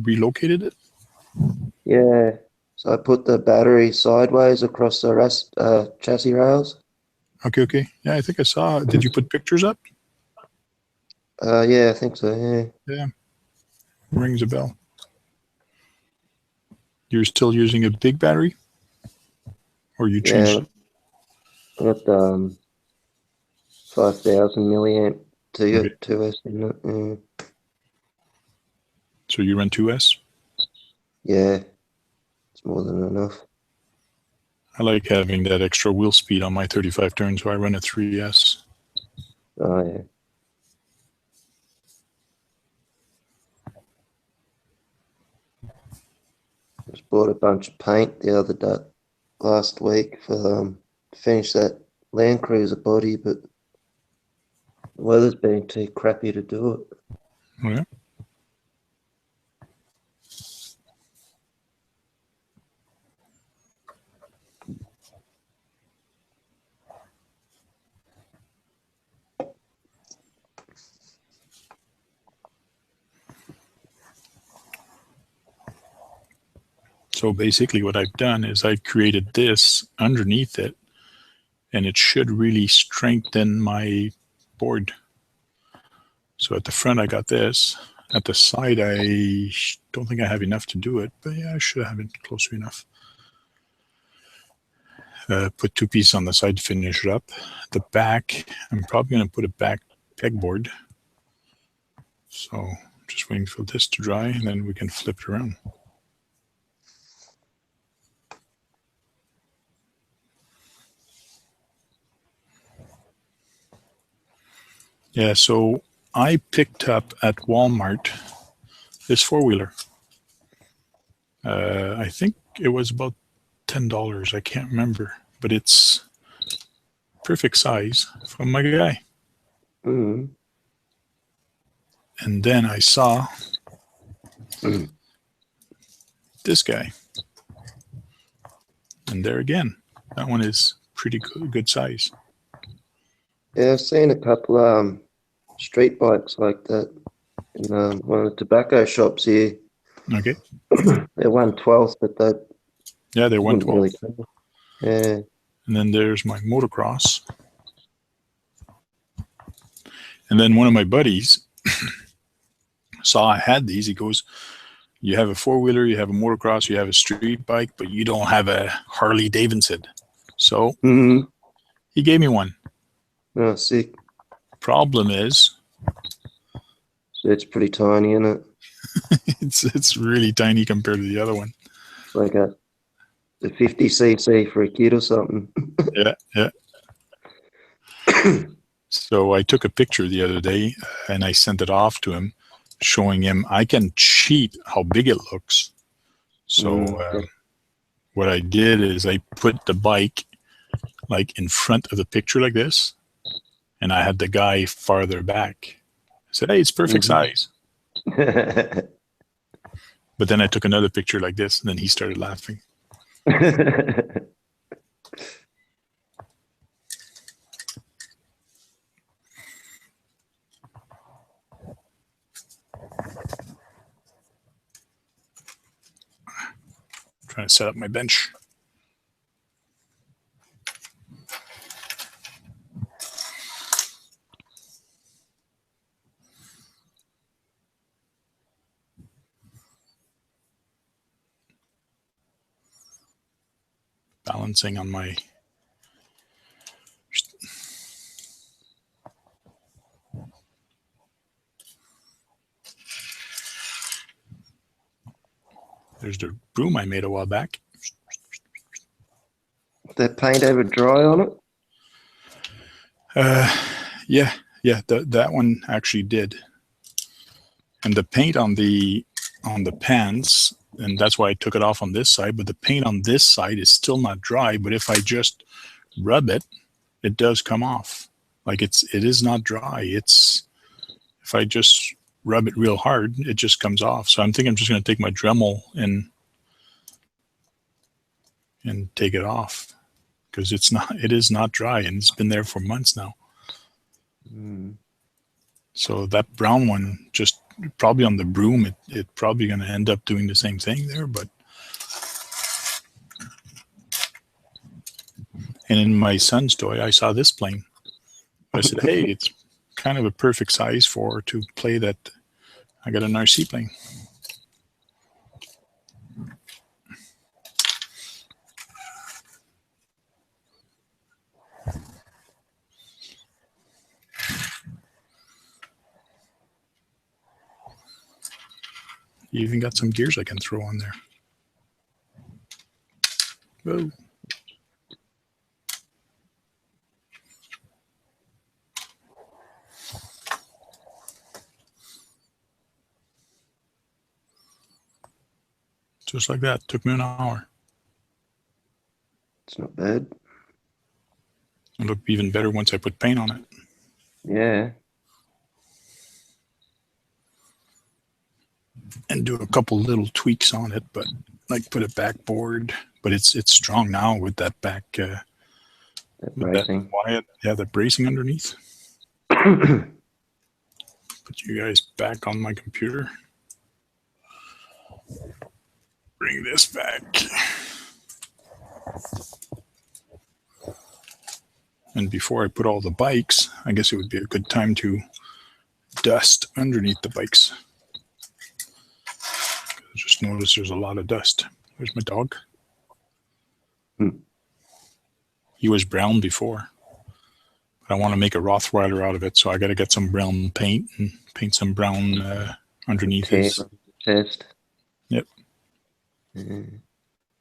A: relocated it?
B: Yeah, so I put the battery sideways across the chassis rails.
A: Okay. Yeah, I think I saw. Did you put pictures up?
B: Yeah, I think so, yeah.
A: Yeah. Rings a bell. You're still using a big battery? Or you changed?
B: Yeah, I got 5,000 milliamp
A: Okay.
B: 2S in it. Yeah.
A: So you run 2S?
B: Yeah, it's more than enough.
A: I like having that extra wheel speed on my 35 turns, so I run a 3S.
B: Oh, yeah. Just bought a bunch of paint the other day, last week for finish that Land Cruiser body, but the weather's been too crappy to do it.
A: Oh, yeah. So basically what I've done is I created this underneath it, and it should really strengthen my board. So at the front, I got this. At the side, I don't think I have enough to do it, but yeah, I should have it close to enough. Put 2 pieces on the side to finish it up. The back, I'm probably going to put a back pegboard. So just waiting for this to dry, and then we can flip it around. Yeah, so I picked up at Walmart this four-wheeler. I think it was about $10. I can't remember, but it's perfect size from my guy.
B: Mm.
A: And then I saw this guy. And there again, that one is pretty good size.
B: Yeah, I've seen a couple street bikes like that in one of the tobacco shops here.
A: Okay.
B: They're 1/12, but they
A: Yeah, they're
B: wouldn't
A: 112.
B: really cover. Yeah.
A: And then there's my motocross. And then one of my buddies saw I had these. He goes, you have a four-wheeler, you have a motocross, you have a street bike, but you don't have a Harley Davidson. So he gave me one.
B: Oh, sick.
A: Problem is,
B: So it's pretty tiny, isn't it?
A: it's really tiny compared to the other one.
B: It's like a 50cc for a kid or something.
A: Yeah. So I took a picture the other day and I sent it off to him, showing him I can cheat how big it looks. So what I did is I put the bike like in front of the picture like this, and I had the guy farther back. I said, hey, it's perfect size. But then I took another picture like this, and then he started laughing. Trying to set up my bench. Balancing on my there's the broom I made a while back.
B: That paint ever dry on it?
A: Yeah, that one actually did. And the paint on the pans, and that's why I took it off on this side, but the paint on this side is still not dry, but if I just rub it, it does come off. Like it is not dry. It's, if I just rub it real hard, it just comes off. So I'm thinking I'm just going to take my Dremel and take it off, because it is not dry, and it's been there for months now. So that brown one, just probably on the broom, it probably going to end up doing the same thing there. But and in my son's toy, I saw this plane. I said, hey, it's kind of a perfect size to play that. I got an RC plane. You even got some gears I can throw on there. Whoa. Just like that. Took me an hour.
B: It's not bad.
A: It looked even better once I put paint on it.
B: Yeah.
A: And do a couple little tweaks on it, but like put a backboard. But it's strong now with that back.
B: That bracing.
A: The bracing underneath. Put you guys back on my computer. bring this back. And before I put all the bikes, I guess it would be a good time to dust underneath the bikes. I just noticed there's a lot of dust. There's my dog. He was brown before, but I want to make a Rottweiler out of it, so I got to get some brown paint and paint some brown underneath his
B: chest.
A: Yep.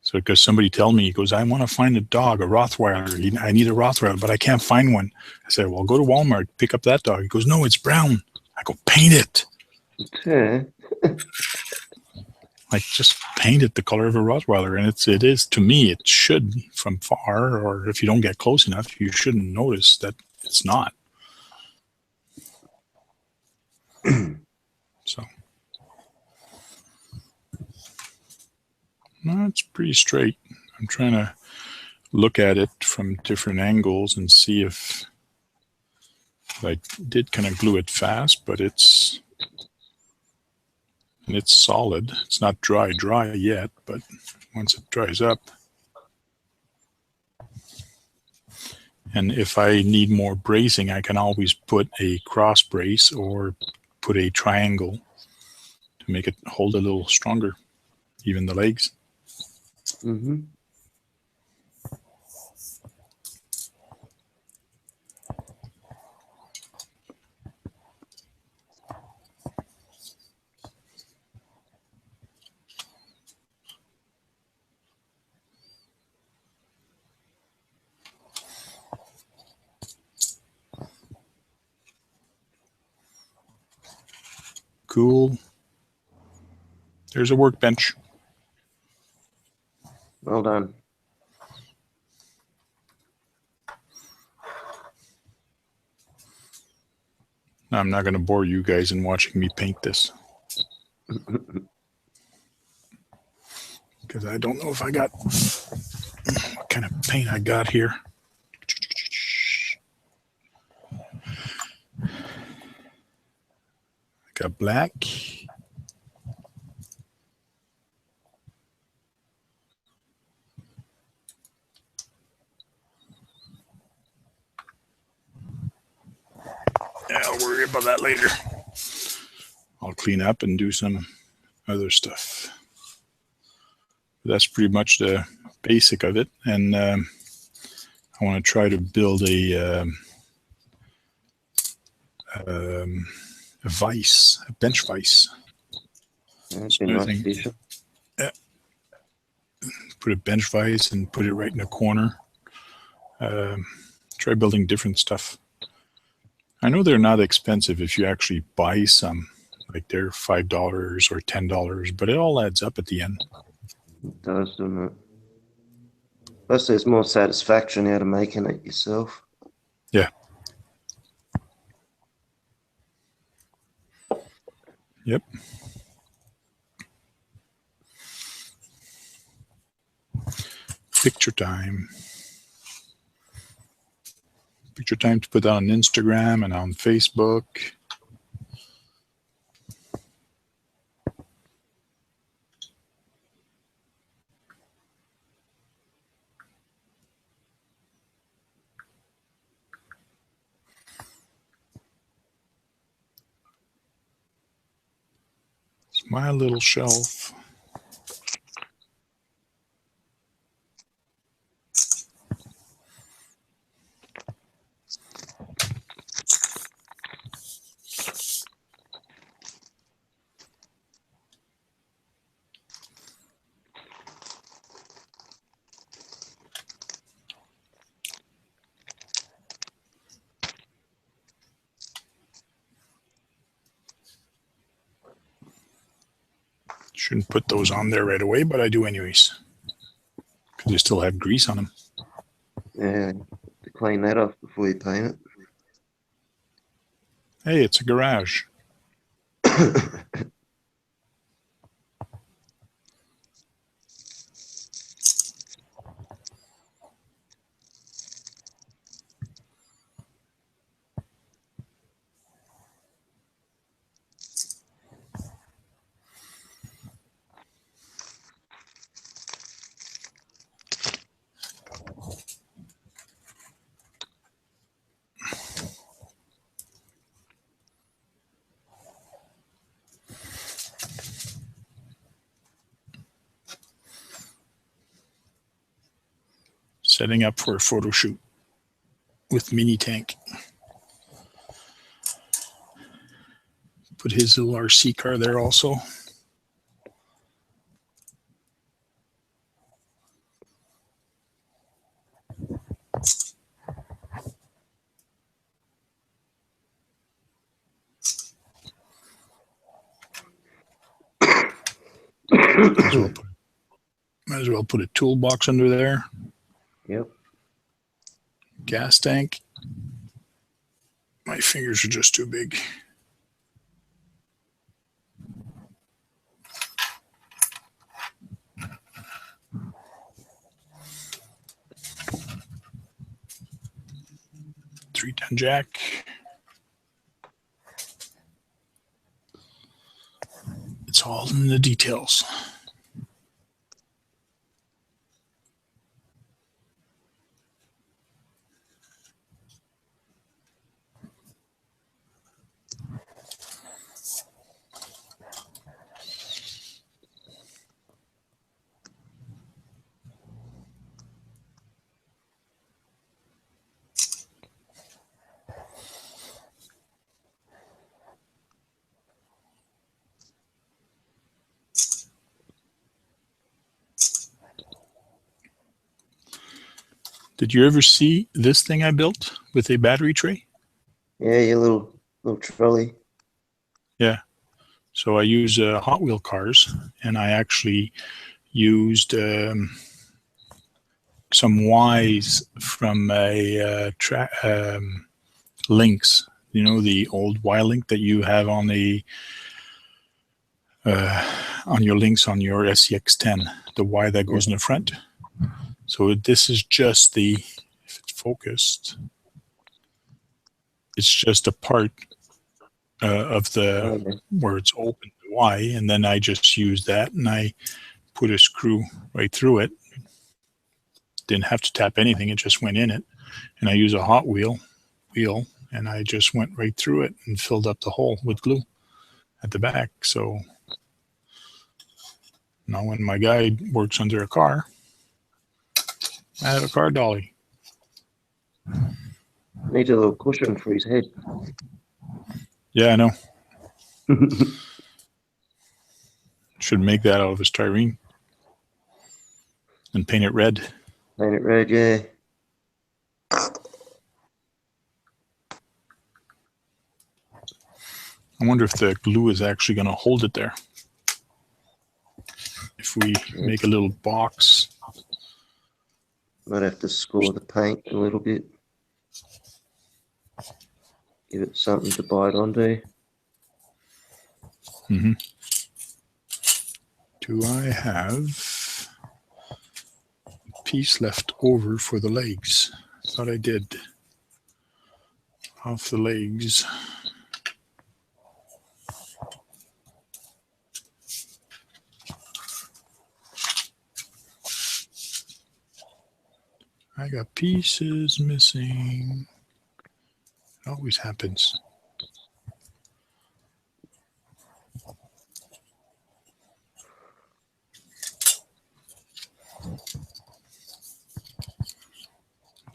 A: So because somebody tell me, he goes, I want to find a dog, a Rottweiler. I need a Rottweiler, but I can't find one. I said, well, go to Walmart, pick up that dog. He goes, no, it's brown. I go, paint it.
B: Yeah.
A: Like, just paint it the color of a Rottweiler. And it is, to me, it should from far, or if you don't get close enough, you shouldn't notice that it's not. So, no, it's pretty straight. I'm trying to look at it from different angles and see if I did kind of glue it fast, but it's solid. It's not dry yet, but once it dries up. And if I need more bracing, I can always put a cross brace or put a triangle to make it hold a little stronger, even the legs.
B: Mm-hmm.
A: Cool. There's a workbench.
B: Well done.
A: I'm not going to bore you guys in watching me paint this, because I don't know if I got what kind of paint I got here. I got black. Yeah, I'll worry about that later. I'll clean up and do some other stuff. That's pretty much the basic of it. And I want to try to build a vise, a bench vise.
B: That'd be nice addition.
A: Yeah. Put a bench vise and put it right in the corner. Try building different stuff. I know they're not expensive if you actually buy some. Like they're $5 or $10, but it all adds up at the end.
B: It does, doesn't it? Plus, there's more satisfaction out of making it yourself.
A: Yeah. Yep. Picture time. Picture time to put on Instagram and on Facebook. It's my little shelf. Shouldn't put those on there right away, but I do anyways, because they still have grease on them.
B: Yeah, to clean that off before you paint it.
A: Hey, it's a garage. setting up for a photo shoot with mini tank. Put his little RC car there also. Might as well put a toolbox under there.
B: Yep.
A: Gas tank. My fingers are just too big. Three-ton jack. It's all in the details. Did you ever see this thing I built with a battery tray?
B: Yeah, your little trolley.
A: Yeah. So I use Hot Wheel cars, and I actually used some Ys from a links. You know, the old Y-link that you have on the on your links on your SCX10, the Y that goes in the front. So this is just the, if it's focused, it's just a part of the, where it's open, the Y, and then I just use that and I put a screw right through it. Didn't have to tap anything, it just went in it. And I use a Hot Wheel and I just went right through it and filled up the hole with glue at the back. So now when my guy works under a car, I have a car dolly.
B: Needs a little cushion for his head.
A: Yeah, I know. Should make that out of a styrene and paint it red.
B: Paint it red, yeah.
A: I wonder if the glue is actually going to hold it there. If we make a little box.
B: Might have to score the paint a little bit. Give it something to bite onto.
A: Mm-hmm. Do I have a piece left over for the legs? Thought I did. Off the legs. I got pieces missing. It always happens.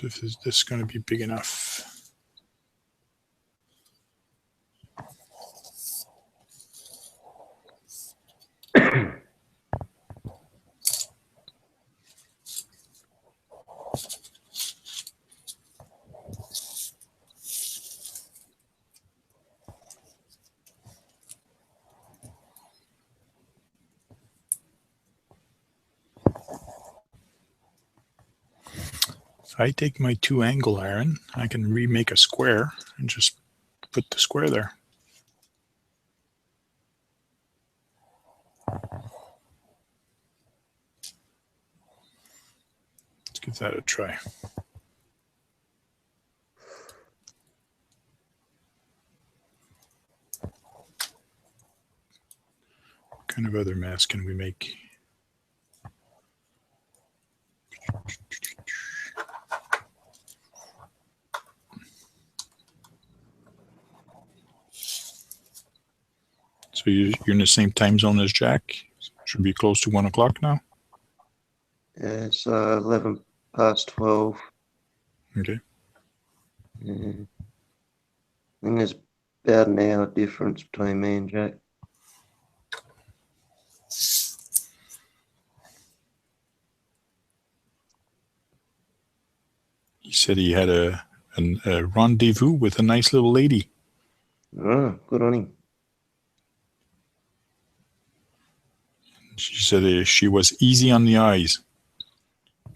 A: Is this going to be big enough? If I take my 2-angle iron, I can remake a square and just put the square there. Let's give that a try. What kind of other mask can we make? So you're in the same time zone as Jack? Should be close to 1 o'clock now?
B: Yeah, it's 11 past 12.
A: Okay.
B: Yeah. I think there's about an hour difference between me and Jack.
A: He said he had a rendezvous with a nice little lady.
B: Oh, good on him.
A: She said she was easy on the eyes.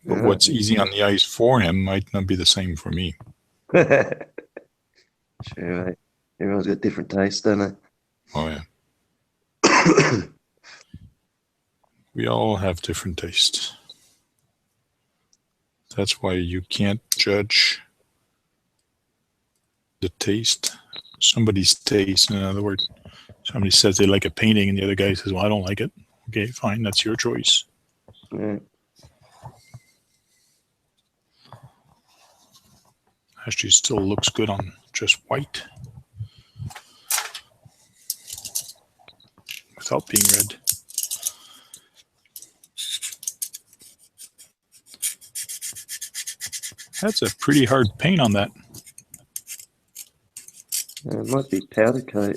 A: But
B: Yeah.
A: what's easy on the eyes for him might not be the same for me.
B: Sure, mate. Everyone's got different tastes, don't they?
A: Oh, yeah. We all have different tastes. That's why you can't judge the taste, somebody's taste. In other words, somebody says they like a painting and the other guy says, well, I don't like it. Okay, fine. That's your choice.
B: Yeah.
A: Actually, still looks good on just white without being red. That's a pretty hard paint on that.
B: It might be powder coat.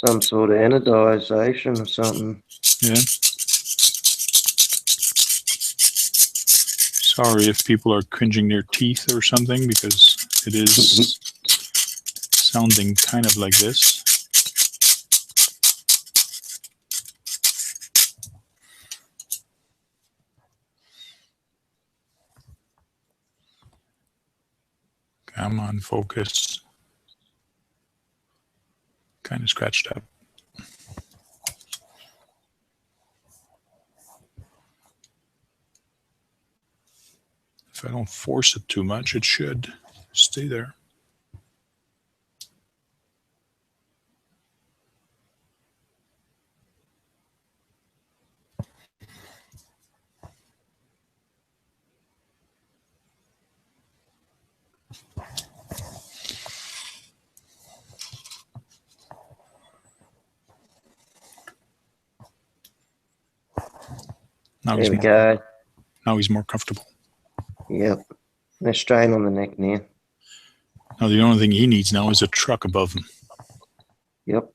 B: Some sort of anodization or something.
A: Yeah. Sorry if people are cringing their teeth or something, because it is sounding kind of like this. Come on, focus. Kind of scratched up. If I don't force it too much, it should stay there. Now
B: There we go.
A: Now he's more comfortable.
B: Yep. No strain on the neck now.
A: Now the only thing he needs now is a truck above him.
B: Yep.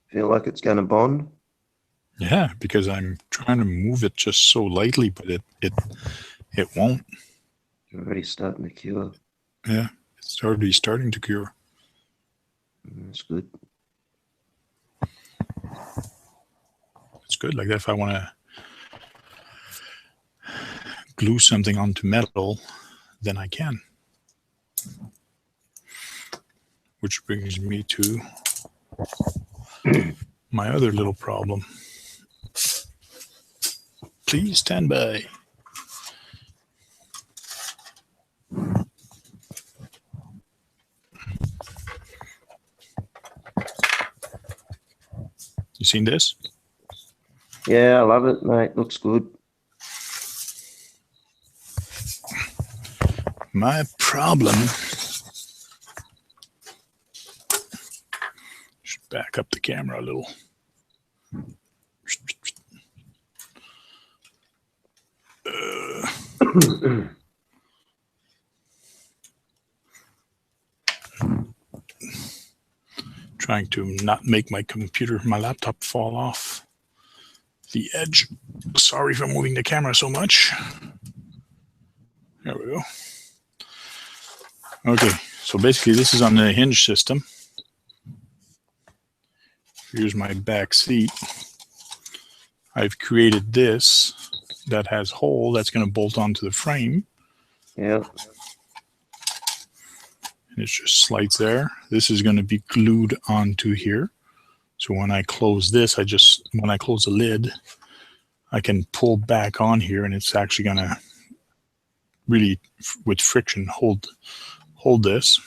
B: Feel like it's going to bond?
A: Yeah, because I'm trying to move it just so lightly, but it won't.
B: It's already starting to cure.
A: Yeah, it's already starting to cure.
B: That's good.
A: It's good. Like that, if I want to glue something onto metal, then I can. Which brings me to my other little problem. Please stand by. You seen this?
B: Yeah, I love it, mate. Looks good.
A: My problem. Should back up the camera a little. Trying to not make my laptop fall off the edge. Sorry for moving the camera so much. There we go. Okay, so basically this is on the hinge system. Here's my back seat. I've created this that has hole that's going to bolt onto the frame.
B: Yeah.
A: And it just slides there. This is going to be glued onto here. So when I close this, when I close the lid, I can pull back on here and it's actually going to really, with friction, hold this.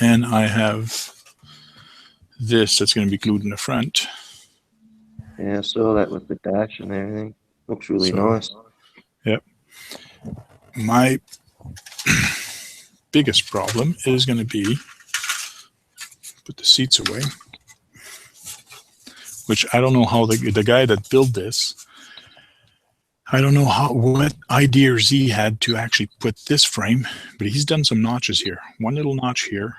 A: And I have this that's going to be glued in the front.
B: Yeah, I saw that with the dash and everything. Looks really nice.
A: Yep. My biggest problem is going to be, put the seats away, which I don't know how the guy that built this, I don't know what ideas he had to actually put this frame, but he's done some notches here. One little notch here,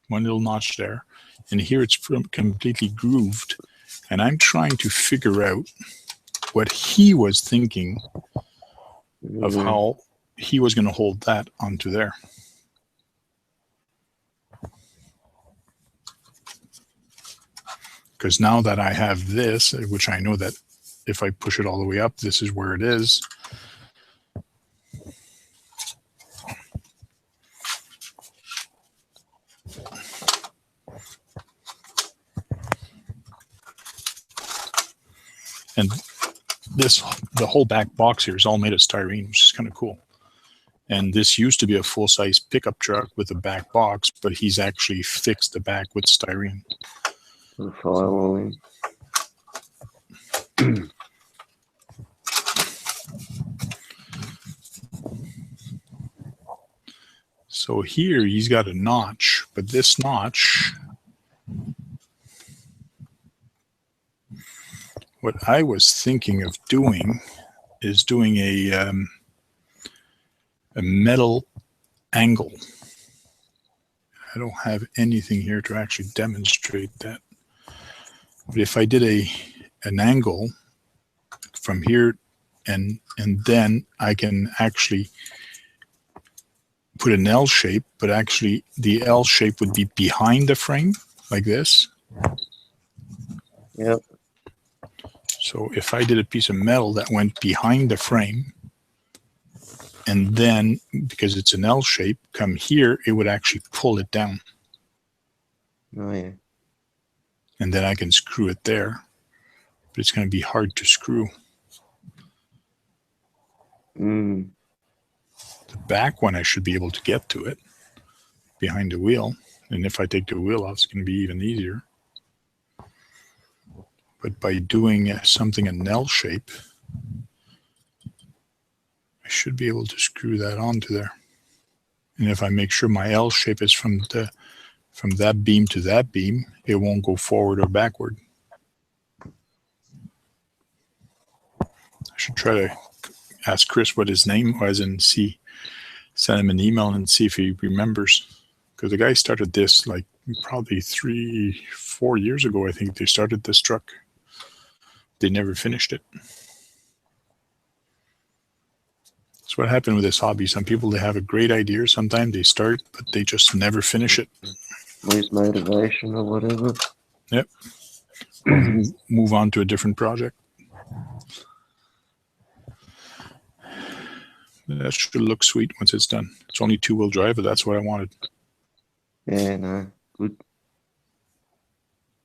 A: one little notch there, and here it's completely grooved. And I'm trying to figure out what he was thinking of how he was going to hold that onto there. Because now that I have this, which I know that if I push it all the way up, this is where it is. And the whole back box here is all made of styrene, which is kind of cool. And this used to be a full-size pickup truck with a back box, but he's actually fixed the back with styrene.
B: The firewalling.
A: So here he's got a notch, but this notch, what I was thinking of doing is doing a metal angle. I don't have anything here to actually demonstrate that. But if I did an angle from here and then I can actually put an L shape, but actually the L shape would be behind the frame like this.
B: Yep.
A: So if I did a piece of metal that went behind the frame, and then because it's an L shape, come here, it would actually pull it down.
B: Oh yeah.
A: And then I can screw it there, but it's going to be hard to screw.
B: Mm.
A: The back one, I should be able to get to it behind the wheel. And if I take the wheel off, it's going to be even easier. But by doing something an L shape, I should be able to screw that onto there. And if I make sure my L shape is from that beam to that beam, it won't go forward or backward. I should try to ask Chris what his name was and send him an email and see if he remembers. Because the guy started this like probably 3-4 years ago. I think they started this truck. They never finished it. That's what happened with this hobby. Some people, they have a great idea. Sometimes they start, but they just never finish it.
B: Lose motivation or whatever.
A: Yep. Or move on to a different project. That should look sweet once it's done. It's only 2-wheel drive, but that's what I wanted.
B: Yeah, no, good.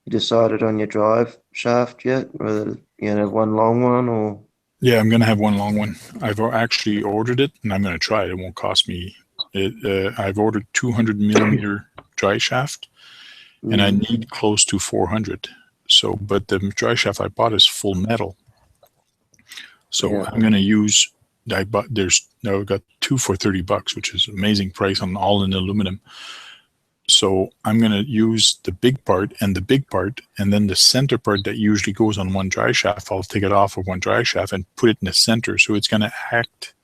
B: You decided on your drive shaft yet? Whether you have one long one or?
A: Yeah, I'm going to have one long one. I've actually ordered it, and I'm going to try it. It won't cost me. I've ordered 200 millimeter dry shaft, and I need close to 400. So, but the dry shaft I bought is full metal. So yeah. I'm going to use. I've got 2 for $30, which is an amazing price on all in aluminum. So I'm going to use the big part, and then the center part that usually goes on one dry shaft, I'll take it off of one dry shaft and put it in the center. So it's going to act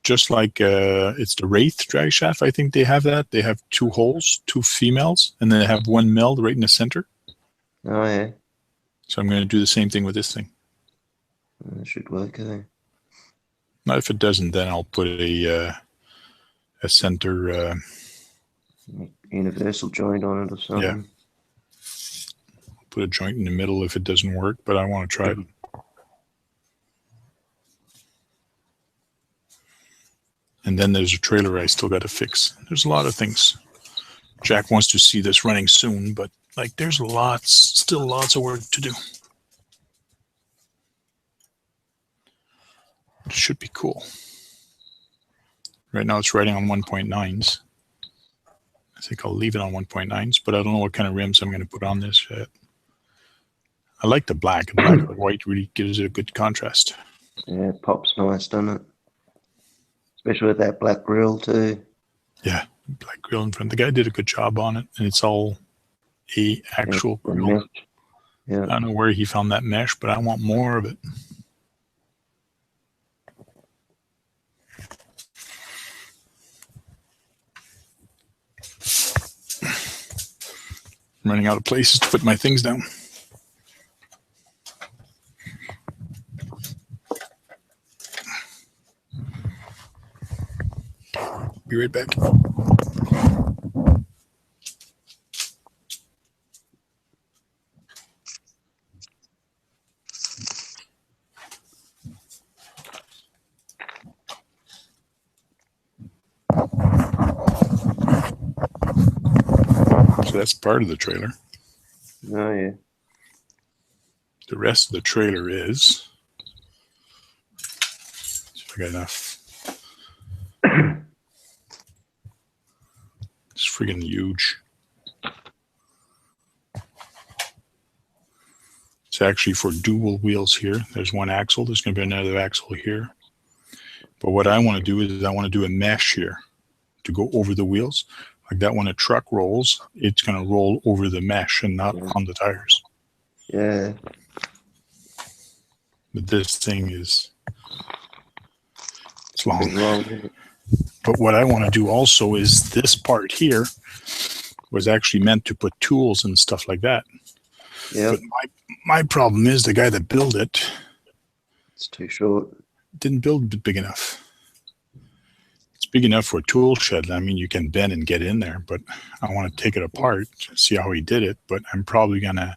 A: just like it's the Wraith dry shaft. I think they have that. They have 2 holes, 2 females, and then they have 1 male right in the center.
B: Oh, yeah.
A: So I'm going to do the same thing with this thing.
B: That should work, I think.
A: Now, if it doesn't, then I'll put a center...
B: universal joint on it or something.
A: Yeah. Put a joint in the middle if it doesn't work, but I want to try it. And then there's a trailer I still got to fix. There's a lot of things. Jack wants to see this running soon, but like there's still lots of work to do. It should be cool. Right now it's riding on 1.9s. I think I'll leave it on 1.9s, but I don't know what kind of rims I'm going to put on this yet. I like the black. Black and white really gives it a good contrast.
B: Yeah, it pops nice, doesn't it? Especially with that black grill too.
A: Yeah, black grill in front. The guy did a good job on it, and it's all a actual
B: Yeah,
A: grill.
B: yeah.
A: I don't know where he found that mesh, but I want more of it. I'm running out of places to put my things down. Be right back. So that's part of the trailer.
B: Oh yeah.
A: The rest of the trailer is. If I got enough. It's friggin' huge. It's actually for dual wheels here. There's one axle. There's going to be another axle here. But what I want to do is I want to do a mesh here to go over the wheels. Like that when a truck rolls, it's going to roll over the mesh and not on the tires.
B: Yeah.
A: But this thing is, it's
B: Bit
A: long.
B: long, isn't it?
A: But what I want to do also is this part here was actually meant to put tools and stuff like that.
B: Yeah.
A: But my problem is the guy that built it
B: It's too short.
A: didn't build it big enough. It's big enough for a tool shed. I mean, you can bend and get in there, but I want to take it apart, see how he did it. But I'm probably I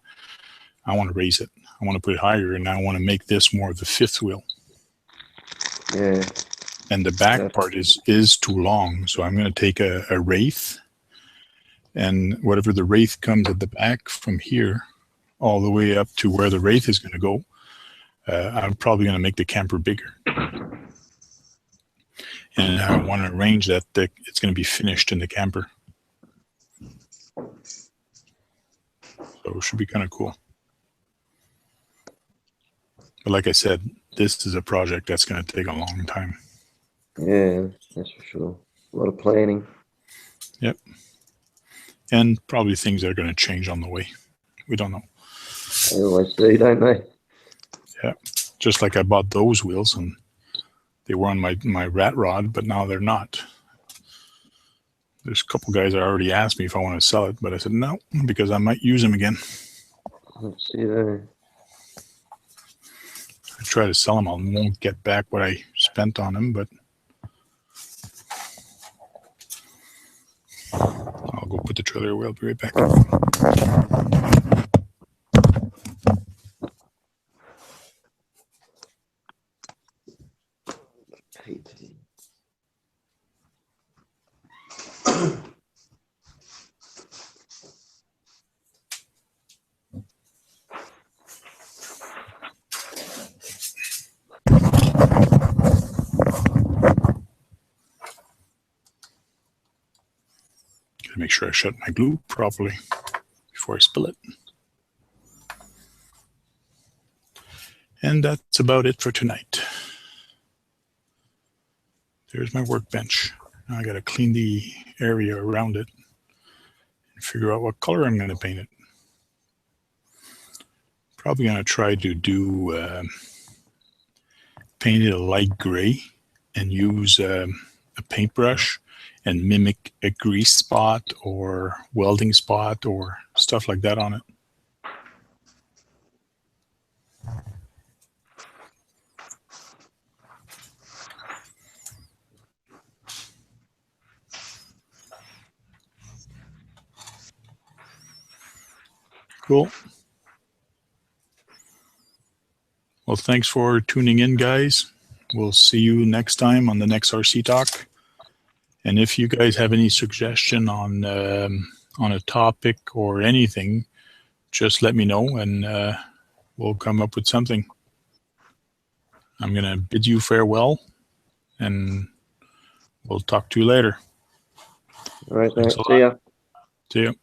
A: want to raise it. I want to put it higher, and I want to make this more of the fifth wheel.
B: Yeah.
A: And the back part is too long. So I'm going to take a wraith, and whatever the wraith comes at the back from here all the way up to where the wraith is going to go, I'm probably going to make the camper bigger. And I want to arrange that it's going to be finished in the camper. So it should be kind of cool. But like I said, this is a project that's going to take a long time.
B: Yeah, that's for sure. A lot of planning.
A: Yep. And probably things that are going to change on the way. We don't know.
B: They always do, don't they?
A: Yeah. Just like I bought those wheels and they were on my rat rod, but now they're not. There's a couple guys that already asked me if I want to sell it, but I said no, because I might use them again.
B: Let's see there.
A: I try to sell them. I won't get back what I spent on them, but I'll go put the trailer away. I'll be right back.
B: PT.
A: Gotta make sure I shut my glue properly before I spill it. And that's about it for tonight. There's my workbench. Now I got to clean the area around it and figure out what color I'm going to paint it. Probably going to try to do paint it a light gray and use a paintbrush and mimic a grease spot or welding spot or stuff like that on it. Cool. Well, thanks for tuning in, guys. We'll see you next time on the next RC Talk. And if you guys have any suggestion on a topic or anything, just let me know and we'll come up with something. I'm going to bid you farewell and we'll talk to you later.
B: All right,
A: Thanks a
B: see ya.
A: See you.